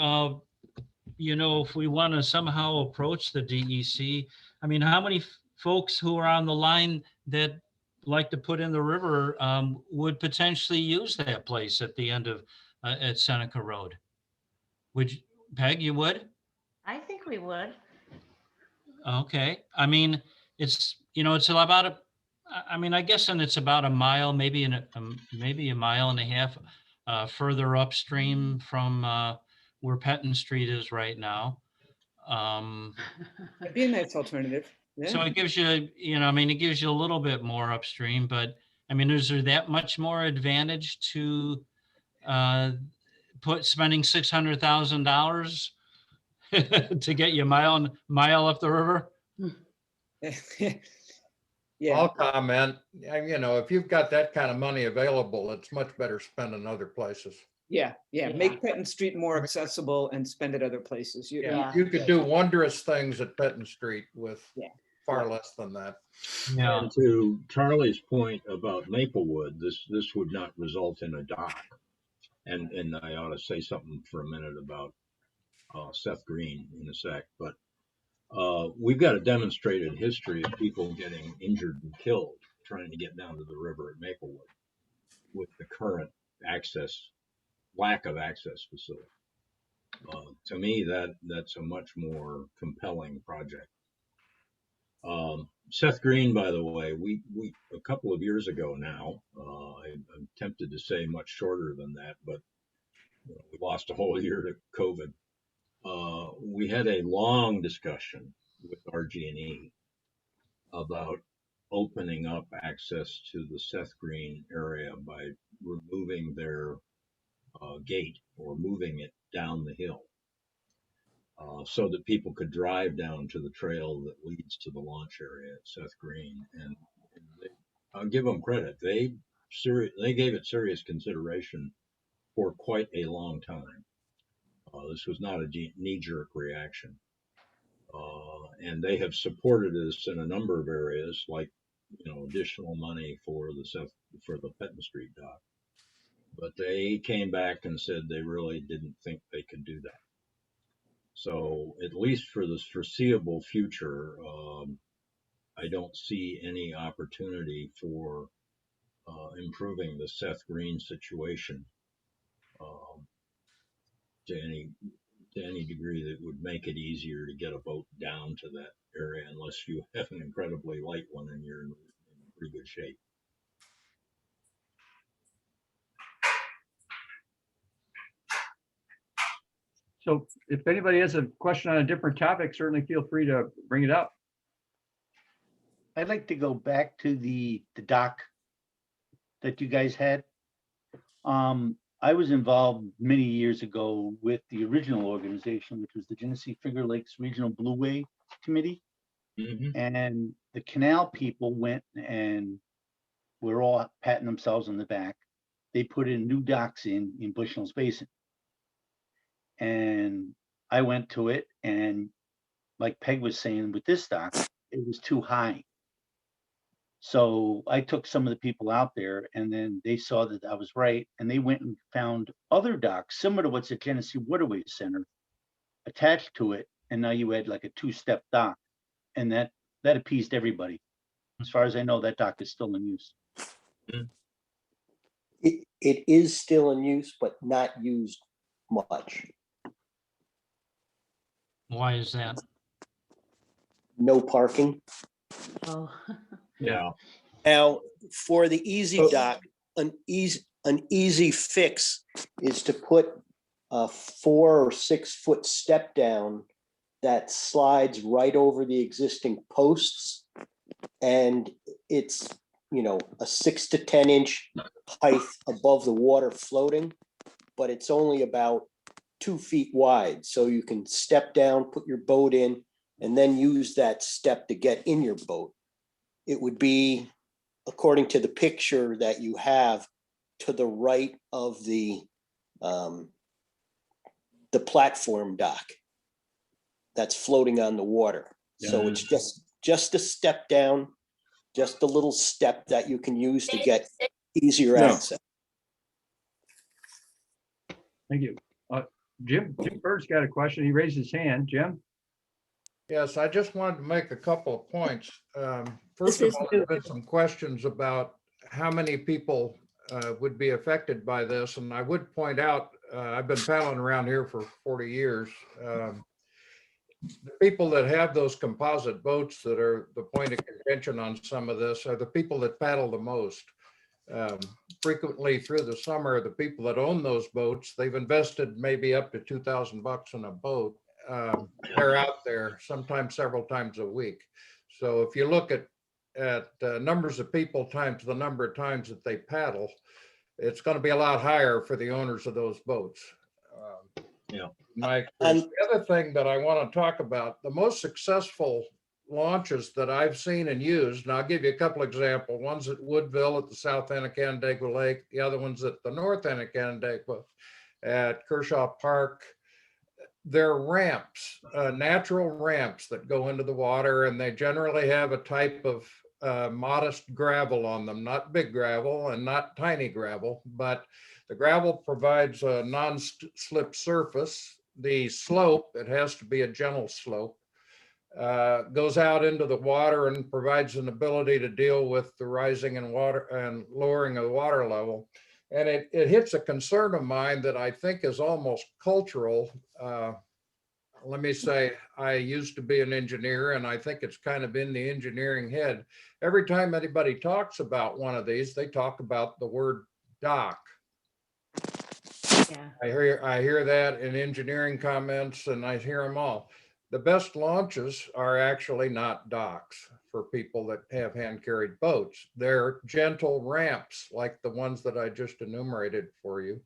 if we want to somehow approach the DEC. I mean, how many folks who are on the line that like to put in the river would potentially use that place at the end of at Seneca Road? Would you, Peg, you would? I think we would. Okay. I mean, it's about I guess, and it's about a mile, maybe a mile and a half further upstream from where Petten Street is right now. It'd be a nice alternative. Yeah. So it gives you, it gives you a little bit more upstream, but I mean, is there that much more advantage to spending $600,000 to get you a mile up the river? Yeah. I'll comment, if you've got that kind of money available, it's much better spent in other places. Yeah. Make Petten Street more accessible and spend it other places. You could do wondrous things at Petten Street with far less than that. Yeah. And to Charlie's point about Maplewood, this would not result in a dock. And I ought to say something for a minute about Seth Green in a sec, but we've got a demonstrated history of people getting injured and killed trying to get down to the river at Maplewood with the current lack of access facility. To me, that's a much more compelling project. Seth Green, by the way, we a couple of years ago now, I'm tempted to say much shorter than that, but we lost a whole year to COVID. We had a long discussion with RG&E about opening up access to the Seth Green area by removing their gate or moving it down the hill so that people could drive down to the trail that leads to the launch area at Seth Green. And I'll give them credit. They gave it serious consideration for quite a long time. This was not a knee-jerk reaction. And they have supported us in a number of areas, like additional money for the Petten Street dock. But they came back and said they really didn't think they could do that. So at least for the foreseeable future, I don't see any opportunity for improving the Seth Green situation to any degree that would make it easier to get a boat down to that area, unless you have an incredibly light one and you're in pretty good shape. So if anybody has a question on a different topic, certainly feel free to bring it up. I'd like to go back to the dock that you guys had. I was involved many years ago with the original organization, which was the Genesee Finger Lakes Regional Blueway Committee. Mm-hmm. And the canal people went and were all patting themselves on the back. They put in new docks in Bushnell's Basin. And I went to it, and like Peg was saying, with this dock, it was too high. So I took some of the people out there, and then they saw that I was right, and they went and found other docks similar to what's at Genesee Waterways Center attached to it, and now you had like a two-step dock, and that appeased everybody. As far as I know, that dock is still in use. It is still in use, but not used much. Why is that? No parking. Oh, Yeah. Now, for the easy dock, an easy fix is to put a 4 or 6 foot step down that slides right over the existing posts, and it's a 6 to 10 inch height above the water floating, but it's only about 2 feet wide, so you can step down, put your boat in, and then use that step to get in your boat. It would be, according to the picture that you have, to the right of the platform dock that's floating on the water. So it's just a step down, just a little step that you can use to get easier access. Thank you. Jim Bird's got a question. He raised his hand. Jim? Yes, I just wanted to make a couple of points. First of all, there's been some questions about how many people would be affected by this. And I would point out, I've been paddling around here for 40 years. The people that have those composite boats that are the point of contention on some of this are the people that paddle the most. Frequently through the summer, the people that own those boats, they've invested maybe up to $2,000 in a boat. They're out there sometimes several times a week. So if you look at numbers of people times the number of times that they paddle, it's going to be a lot higher for the owners of those boats. The other thing that I want to talk about, the most successful launches that I've seen and used, and I'll give you a couple examples. One's at Woodville at the south end of Caneadea Lake. The other one's at the north end of Caneadea at Kershaw Park. They're ramps, natural ramps that go into the water, and they generally have a type of modest gravel on them, not big gravel and not tiny gravel, but the gravel provides a non-slip surface. the slope, it has to be a gentle slope, goes out into the water and provides an ability to deal with the rising in water and lowering of the water level. And it hits a concern of mine that I think is almost cultural. Let me say, I used to be an engineer, and I think it's kind of in the engineering head. Every time anybody talks about one of these, they talk about the word dock. Yeah. I hear that in engineering comments, and I hear them all. The best launches are actually not docks for people that have hand-carried boats. They're gentle ramps like the ones that I just enumerated for you.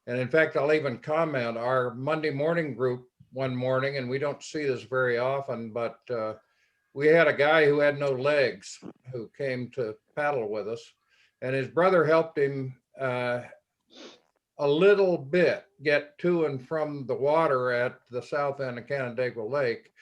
And in fact, I'll even comment, our Monday morning group one morning, and we don't see this very often, but we had a guy who had no legs who came to paddle with us, and his brother helped him a little bit get to and from the water at the south end of Caneadea Lake.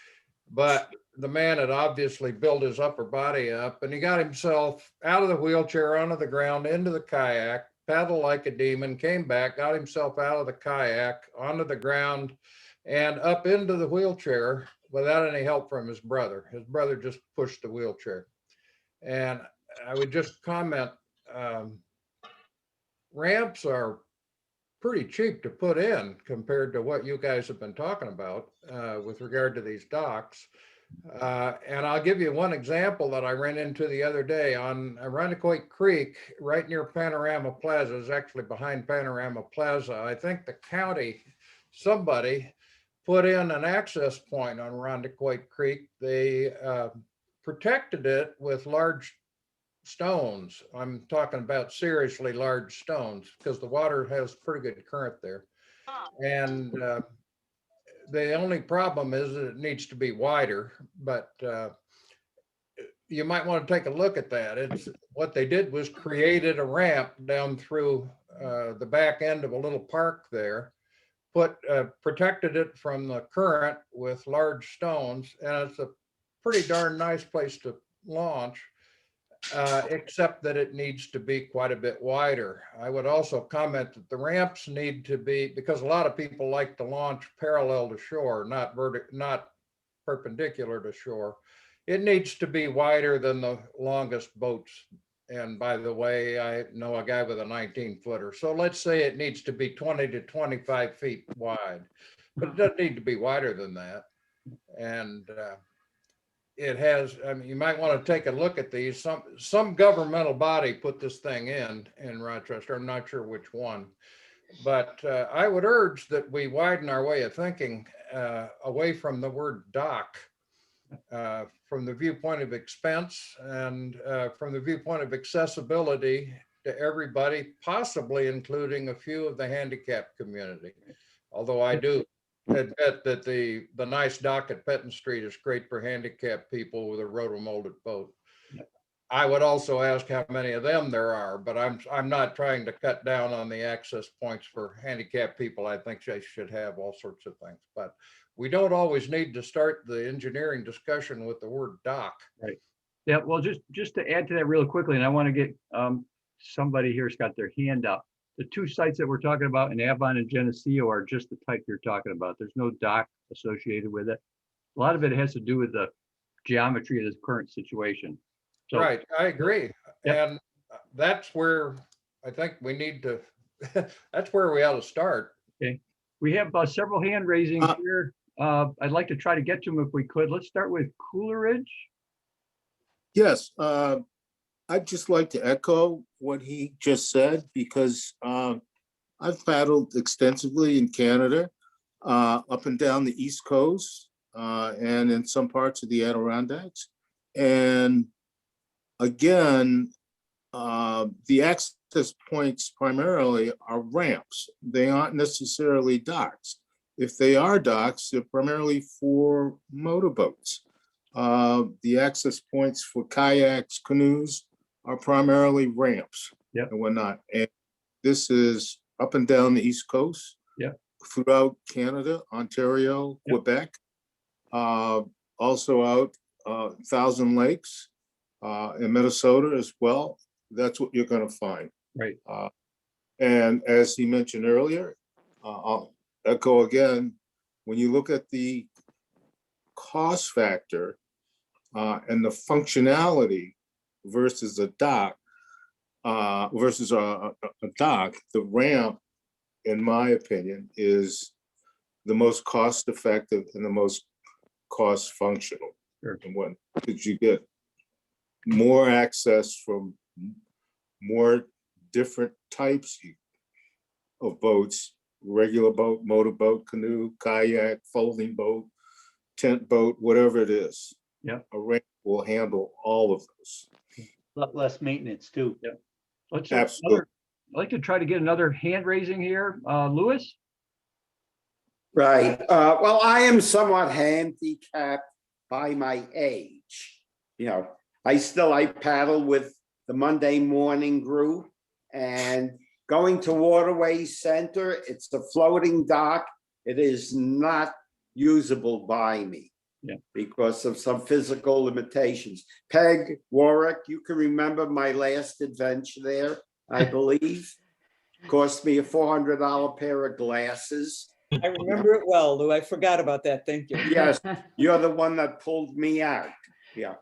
But the man had obviously built his upper body up, and he got himself out of the wheelchair, onto the ground, into the kayak, paddled like a demon, came back, got himself out of the kayak, onto the ground, and up into the wheelchair without any help from his brother. His brother just pushed the wheelchair. And I would just comment, ramps are pretty cheap to put in compared to what you guys have been talking about with regard to these docks. And I'll give you one example that I ran into the other day on Rundequoit Creek, right near Panorama Plaza. It's actually behind Panorama Plaza. I think the county, somebody put in an access point on Rundequoit Creek. They protected it with large stones. I'm talking about seriously large stones because the water has pretty good current there. And the only problem is that it needs to be wider, but you might want to take a look at that. It's what they did was created a ramp down through the back end of a little park there, protected it from the current with large stones, and it's a pretty darn nice place to launch. Except that it needs to be quite a bit wider. I would also comment that the ramps need to be, because a lot of people like to launch parallel to shore, not perpendicular to shore. It needs to be wider than the longest boats. And by the way, I know a guy with a 19-footer. So let's say it needs to be 20 to 25 feet wide, but it doesn't need to be wider than that. And it has, I mean, you might want to take a look at these. Some governmental body put this thing in Rochester. I'm not sure which one, but I would urge that we widen our way of thinking away from the word dock, from the viewpoint of expense and from the viewpoint of accessibility to everybody, possibly including a few of the handicapped community. Although I do admit that the nice dock at Petten Street is great for handicapped people with a rotomolded boat. I would also ask how many of them there are, but I'm not trying to cut down on the access points for handicapped people. I think they should have all sorts of things, but we don't always need to start the engineering discussion with the word dock. Right. Yeah, well, just to add to that real quickly, and I want to get somebody here's got their hand up. The two sites that we're talking about in Avon and Geneseo are just the type you're talking about. There's no dock associated with it. A lot of it has to do with the geometry of this current situation. So, right, I agree. Yep. And that's where I think we need to, that's where we ought to start. Okay. We have several hand raisings here. I'd like to try to get to them if we could. Let's start with Coleridge. Yes, I'd just like to echo what he just said because I've paddled extensively in Canada, up and down the East Coast, and in some parts of the Adirondacks. And again, the access points primarily are ramps. They aren't necessarily docks. If they are docks, they're primarily for motorboats. The access points for kayaks, canoes are primarily ramps. Yep. And whatnot. And this is up and down the East Coast. Yep. Throughout Canada, Ontario, Yep. Quebec. Also out Thousand Lakes in Minnesota as well. That's what you're going to find. Right. And as he mentioned earlier, I'll echo again, when you look at the cost factor and the functionality versus a dock, the ramp, in my opinion, is the most cost effective and the most cost functional. Sure. And when, because you get more access from more different types of boats, regular boat, motorboat, canoe, kayak, folding boat, tent boat, whatever it is. Yeah. A ramp will handle all of those. Lot less maintenance too. Yeah. Let's Absolutely. I'd like to try to get another hand raising here. Lewis? Right. Well, I am somewhat handicapped by my age. You know, I paddle with the Monday morning group, and going to Waterways Center, it's a floating dock. It is not usable by me. Yeah. Because of some physical limitations. Peg, Warwick, you can remember my last adventure there, I believe. Cost me a $400 pair of glasses. I remember it well, Lou. I forgot about that. Thank you. Yes, you're the one that pulled me out. Yeah,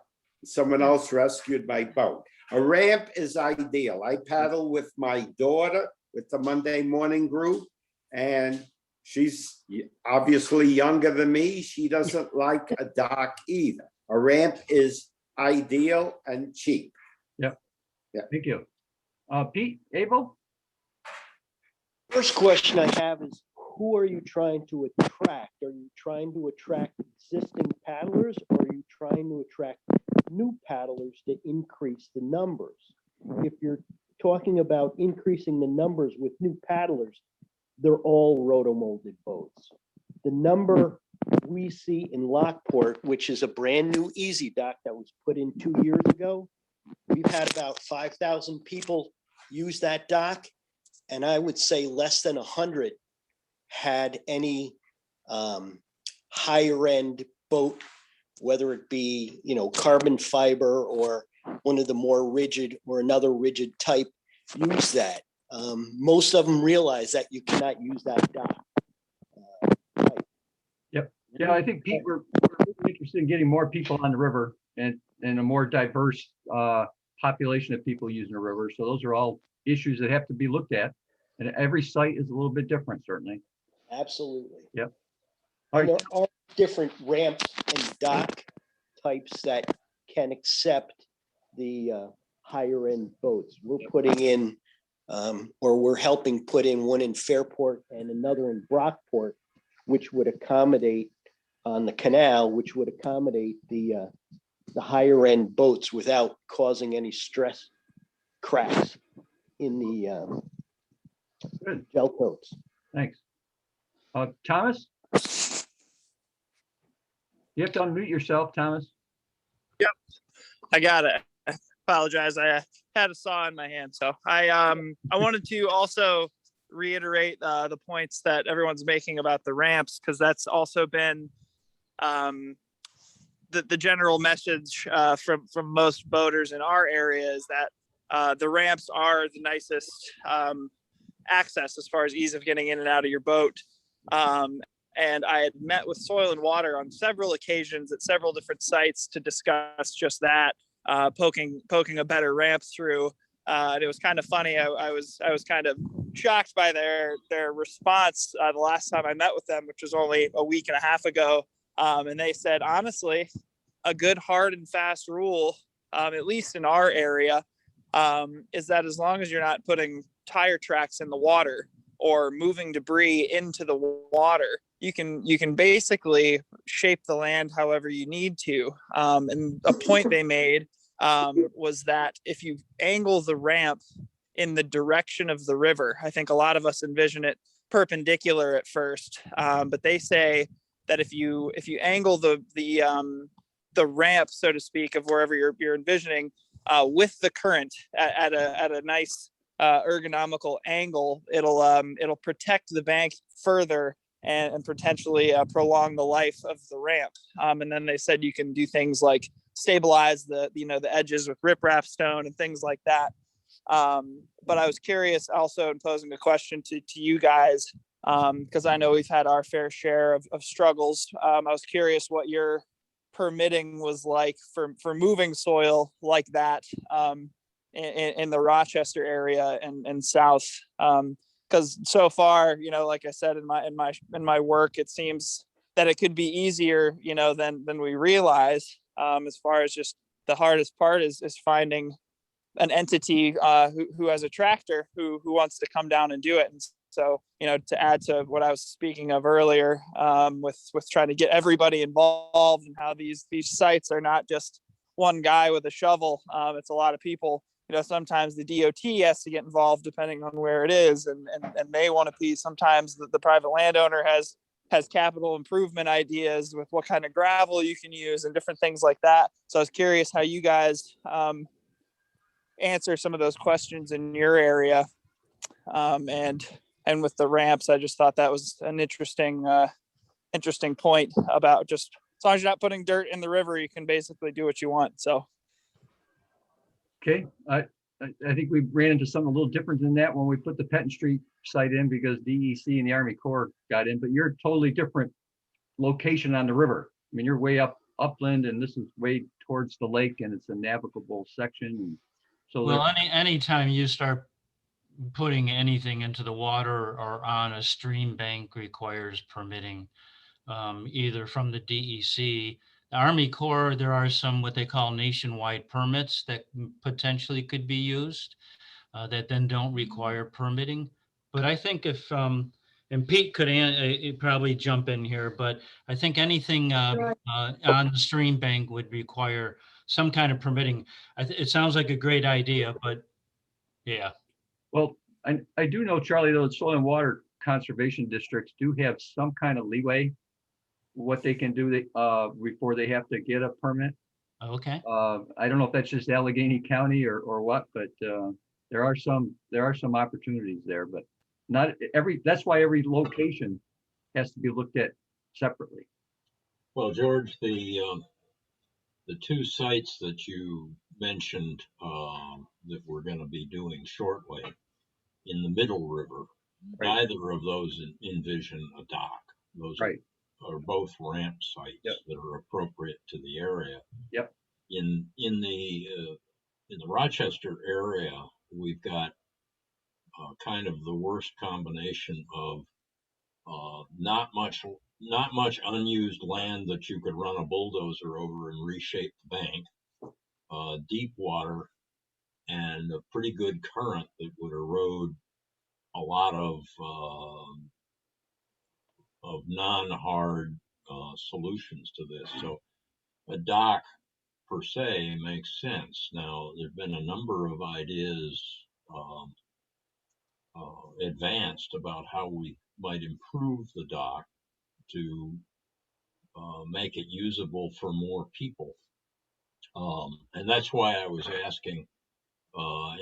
someone else rescued my boat. A ramp is ideal. I paddle with my daughter with the Monday morning group, and she's obviously younger than me. She doesn't like a dock either. A ramp is ideal and cheap. Yep. Yeah. Thank you. Pete, Abel? First question I have is, who are you trying to attract? Are you trying to attract existing paddlers, or are you trying to attract new paddlers to increase the numbers? If you're talking about increasing the numbers with new paddlers, they're all rotomolded boats. The number we see in Lockport, which is a brand new easy dock that was put in 2 years ago, we've had about 5,000 people use that dock. And I would say less than 100 had any higher end boat, whether it be, carbon fiber or one of the more rigid or another rigid type, use that. Most of them realize that you cannot use that dock. Yep. Yeah, I think, Pete, we're really interested in getting more people on the river and a more diverse population of people using the river. So those are all issues that have to be looked at. And every site is a little bit different, certainly. Absolutely. Yep. And there are different ramps and dock types that can accept the higher end boats. We're putting in, or we're helping put in one in Fairport and another in Brockport, which would accommodate on the canal, which would accommodate the higher end boats without causing any stress cracks in the gel coats. Thanks. Thomas? You have to unmute yourself, Thomas. Yep, I got it. I apologize. I had a saw in my hand. So I wanted to also reiterate the points that everyone's making about the ramps, because that's also been the general message from most boaters in our area, is that the ramps are the nicest access as far as ease of getting in and out of your boat. And I had met with Soil and Water on several occasions at several different sites to discuss just that, poking a better ramp through. And it was kind of funny. I was kind of shocked by their response the last time I met with them, which was only a week and a half ago. And they said, honestly, a good hard and fast rule, at least in our area, is that as long as you're not putting tire tracks in the water or moving debris into the water, you can basically shape the land however you need to. And a point they made was that if you angle the ramp in the direction of the river, I think a lot of us envision it perpendicular at first, but they say that if you angle the ramp, so to speak, of wherever you're envisioning with the current at a nice ergonomical angle, it'll protect the bank further and potentially prolong the life of the ramp. And then they said you can do things like stabilize the edges with riprap stone and things like that. But I was curious also, in posing a question to you guys, because I know we've had our fair share of struggles. I was curious what your permitting was like for moving soil like that in the Rochester area and south. Because so far, like I said in my work, it seems that it could be easier, than we realize. As far as just the hardest part is finding an entity who has a tractor who wants to come down and do it. And so, to add to what I was speaking of earlier, with trying to get everybody involved and how these sites are not just one guy with a shovel. It's a lot of people. Sometimes the DOT has to get involved depending on where it is, and they want to be. Sometimes the private landowner has capital improvement ideas with what kind of gravel you can use and different things like that. So I was curious how you guys answer some of those questions in your area. And with the ramps, I just thought that was an interesting point about just as long as you're not putting dirt in the river, you can basically do what you want. So. Okay, I think we ran into something a little different than that when we put the Petten Street site in because DEC and the Army Corps got in, but you're a totally different location on the river. I mean, you're way upland and this is way towards the lake and it's a navigable section. And so well, anytime you start putting anything into the water or on a stream bank requires permitting, either from the DEC, the Army Corps. There are some what they call nationwide permits that potentially could be used that then don't require permitting. But I think if and Pete could probably jump in here, but I think anything on the stream bank would require some kind of permitting. It sounds like a great idea, but yeah. Well, I do know, Charlie, those soil and water conservation districts do have some kind of leeway what they can do before they have to get a permit. Okay. I don't know if that's just Allegheny County or what, but there are some opportunities there, but not every. That's why every location has to be looked at separately. Well, George, the two sites that you mentioned that we're going to be doing shortly in the Middle River, right. Neither of those envision a dock. Those right. are both ramp sites yep. that are appropriate to the area. Yep. In the Rochester area, we've got kind of the worst combination of not much unused land that you could run a bulldozer over and reshape the bank, deep water, and a pretty good current that would erode a lot of non-hard solutions to this. So a dock per se makes sense. Now, there've been a number of ideas advanced about how we might improve the dock to make it usable for more people. And that's why I was asking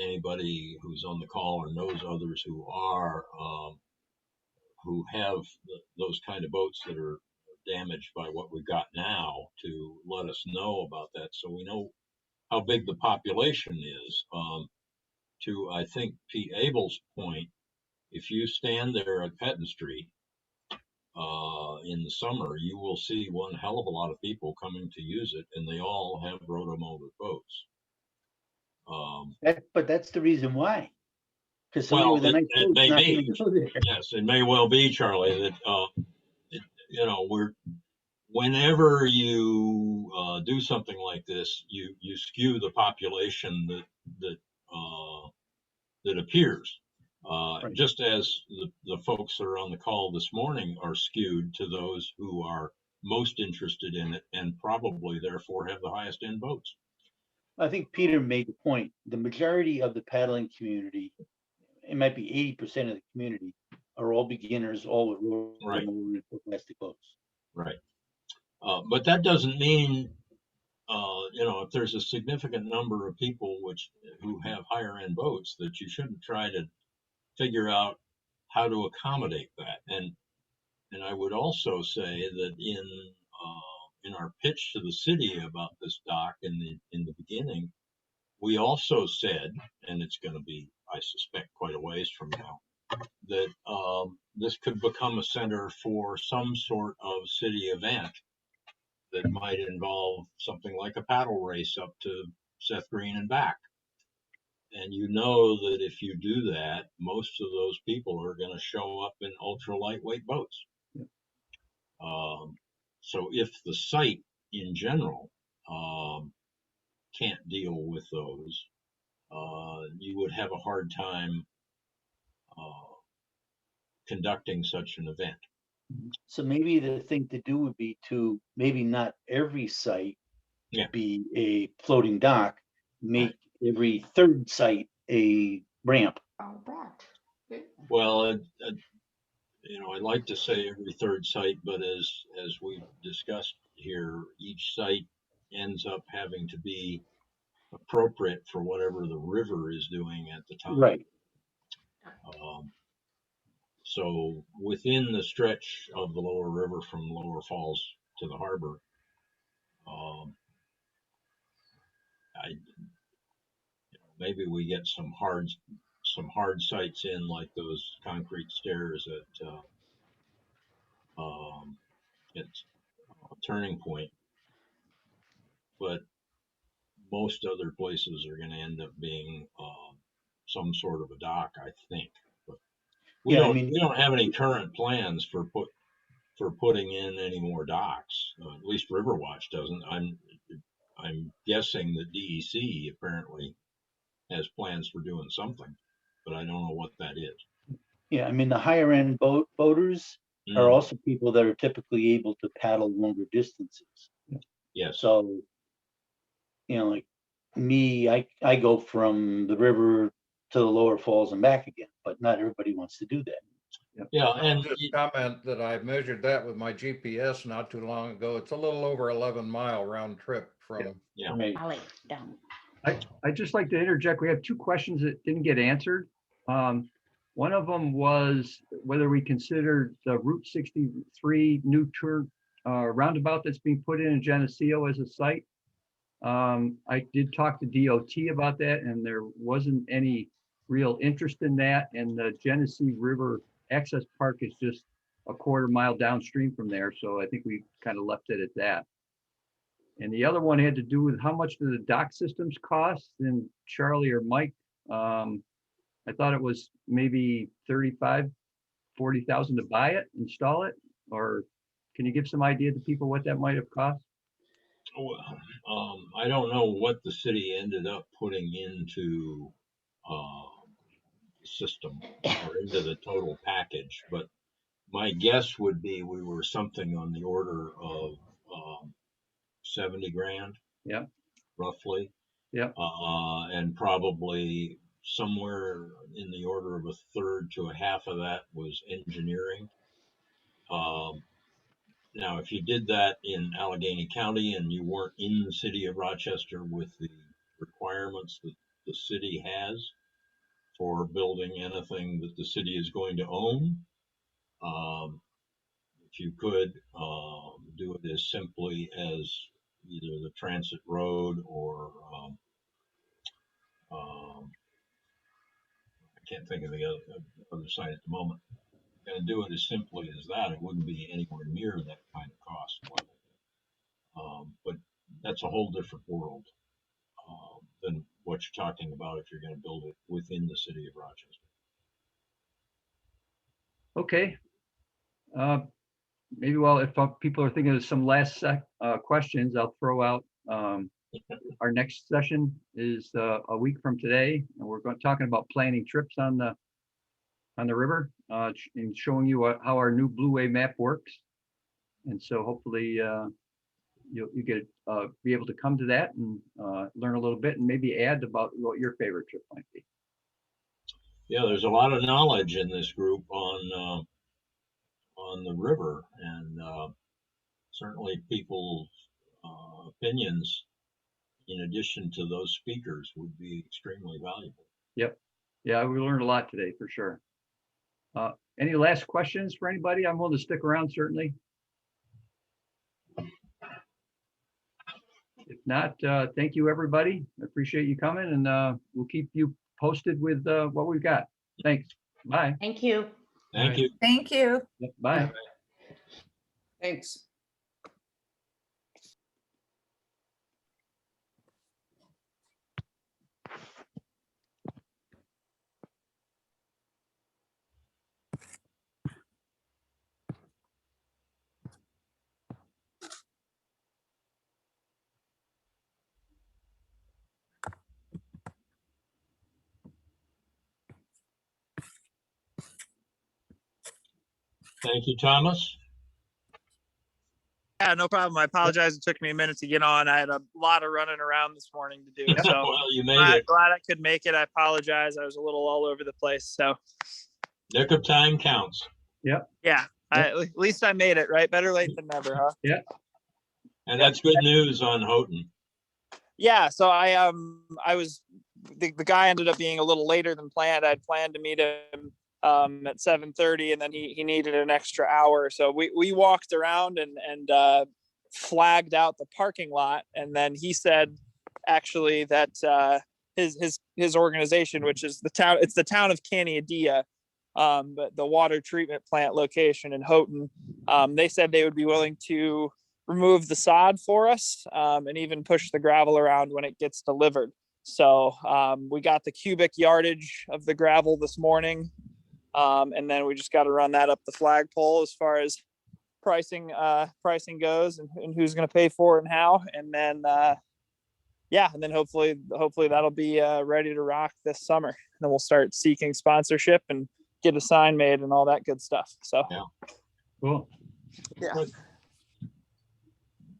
anybody who's on the call or knows others who are, who have those kind of boats that are damaged by what we've got now, to let us know about that so we know how big the population is. To, I think, Pete Abel's point, if you stand there at Petten Street in the summer, you will see one hell of a lot of people coming to use it, and they all have rotomotor boats. But that's the reason why. Because well, the nice boat's may not be. gonna go there. Yes, it may well be, Charlie, that whenever you do something like this, you skew the population that appears. Right. Just as the folks that are on the call this morning are skewed to those who are most interested in it and probably therefore have the highest end boats. I think Peter made the point. The majority of the paddling community, it might be 80% of the community, are all beginners, all with right. plastic boats. Right. But that doesn't mean, if there's a significant number of people who have higher end boats, that you shouldn't try to figure out how to accommodate that. And I would also say that in our pitch to the city about this dock in the beginning, we also said, and it's going to be, I suspect, quite a ways from now, that this could become a center for some sort of city event that might involve something like a paddle race up to Seth Green and back. And you know that if you do that, most of those people are going to show up in ultra lightweight boats. So if the site in general can't deal with those, you would have a hard time conducting such an event. So maybe the thing to do would be to maybe not every site be a floating dock, make every third site a ramp. Well, you know, I'd like to say every third site, but as we've discussed here, each site ends up having to be appropriate for whatever the river is doing at the time. Right. So within the stretch of the lower river from Lower Falls to the harbor, maybe we get some hard sites in, like those concrete stairs at Turning Point, but most other places are going to end up being some sort of a dock, I think. But we don't have any current plans for putting in any more docks. At least Riverwatch doesn't. I'm guessing that DEC apparently has plans for doing something, but I don't know what that is. Yeah, I mean, the higher end boaters are also people that are typically able to paddle longer distances. Yes. So, you know, like me, I go from the river to the Lower Falls and back again, but not everybody wants to do that. Yeah, and just comment that I measured that with my GPS not too long ago. It's a little over 11-mile round trip from. I'd just like to interject. We have two questions that didn't get answered. One of them was whether we considered the Route 63 new turn roundabout that's being put in Geneseo as a site. I did talk to DOT about that, and there wasn't any real interest in that. And the Genesee River Access Park is just a quarter mile downstream from there. So I think we kind of left it at that. And the other one had to do with how much do the dock systems cost. And Charlie or Mike, I thought it was maybe 40,000 to buy it, install it, or can you give some idea to people what that might have cost? Well, I don't know what the city ended up putting into the system or into the total package, but my guess would be we were something on the order of 70 grand. Yeah. Roughly. Yeah. And probably somewhere in the order of a third to a half of that was engineering. Now, if you did that in Allegheny County and you weren't in the city of Rochester with the requirements that the city has for building anything that the city is going to own, if you could do it as simply as either the transit road or I can't think of the other side at the moment. Going to do it as simply as that, it wouldn't be anywhere near that kind of cost level. But that's a whole different world than what you're talking about if you're going to build it within the city of Rochester. Okay. Maybe if people are thinking of some last questions, I'll throw out our next session is a week from today, and we're talking about planning trips on the river and showing you how our new Blueway map works. And so hopefully you get be able to come to that and learn a little bit and maybe add about what your favorite trip might be. Yeah, there's a lot of knowledge in this group on the river, and certainly people's opinions in addition to those speakers would be extremely valuable. Yep. Yeah, we learned a lot today for sure. Any last questions for anybody? I'm willing to stick around, certainly. If not, thank you, everybody. I appreciate you coming, and we'll keep you posted with what we've got. Thanks. Bye. Thank you. Thank you. Thank you. Yep, bye. Thanks. Thank you, Thomas. Yeah, no problem. I apologize. It took me a minute to get on. I had a lot of running around this morning to do. So Well, you made it. glad I could make it. I apologize. I was a little all over the place. So Nick of time counts. yeah, at least I made it, right? Better late than never, huh? Yeah. And that's good news on Houghton. Yeah. So I was the guy ended up being a little later than planned. I'd planned to meet him at 7:30, and then he needed an extra hour. So we walked around and flagged out the parking lot, and then he said actually that his organization, which is the town of Caneadea, but the water treatment plant location in Houghton, they said they would be willing to remove the sod for us, and even push the gravel around when it gets delivered. So we got the cubic yardage of the gravel this morning. And then we just got to run that up the flagpole as far as pricing goes, and who's going to pay for it and how. And then, and then hopefully that'll be ready to rock this summer. And then we'll start seeking sponsorship and get a sign made and all that good stuff. So, yeah. Cool. Yeah.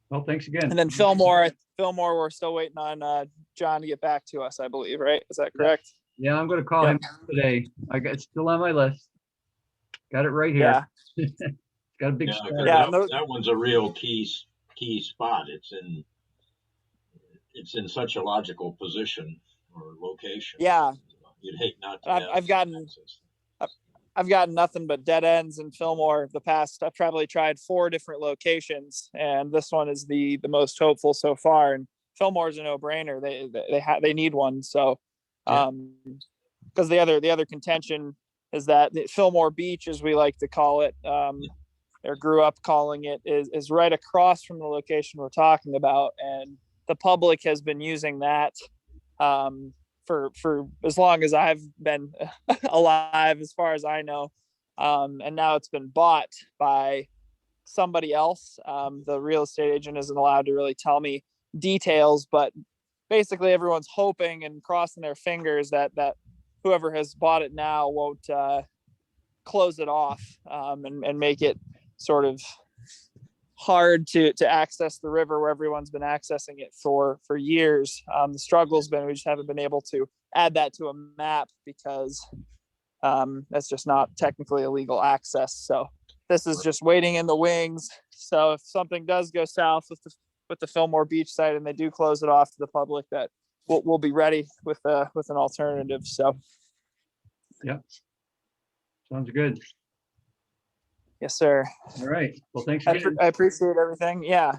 Well, thanks again. And then Fillmore, we're still waiting on John to get back to us, I believe, right? Is that correct? Yeah, I'm going to call him today. It's still on my list. Got it right here. Yeah. Got a big that one's a real key spot. It's in such a logical position or location. Yeah. You'd hate not to. I've gotten nothing but dead ends in Fillmore the past. I've probably tried 4 different locations, and this one is the most hopeful so far. And Fillmore's a no-brainer. They need one. So, because the other contention is that the Fillmore Beach, as we like to call it, or grew up calling it, is right across from the location we're talking about, and the public has been using that for as long as I've been alive, as far as I know, and now it's been bought by somebody else. The real estate agent isn't allowed to really tell me details, but basically everyone's hoping and crossing their fingers that whoever has bought it now won't close it off, and make it sort of hard to access the river where everyone's been accessing it for years. The struggle's been, we just haven't been able to add that to a map because that's just not technically illegal access. So this is just waiting in the wings. So if something does go south with the Fillmore Beach site and they do close it off to the public, that we'll be ready with an alternative. So yeah, sounds good. Yes, sir. All right. Well, thanks again. I appreciate everything. Yeah.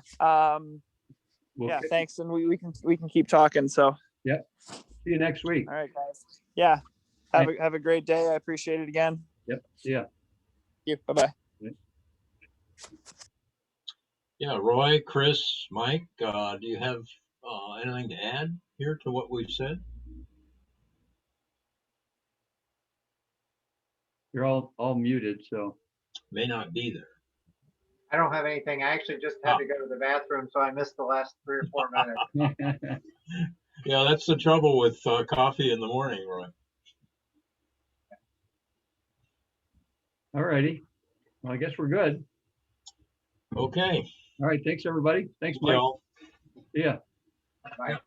Thanks. And we can keep talking. So yeah. See you next week. All right, guys. Yeah. Have a great day. I appreciate it again. Yep. See ya. Thank you. Bye-bye. Yeah, Roy, Chris, Mike, do you have anything to add here to what we've said? You're all muted, so. May not be there. I don't have anything. I actually just had to go to the bathroom, so I missed the last 3 or 4 minutes. Yeah, that's the trouble with coffee in the morning, Roy. All righty. Well, I guess we're good. Okay. All right. Thanks, everybody. Thanks, Mike. Y'all. See ya. Bye.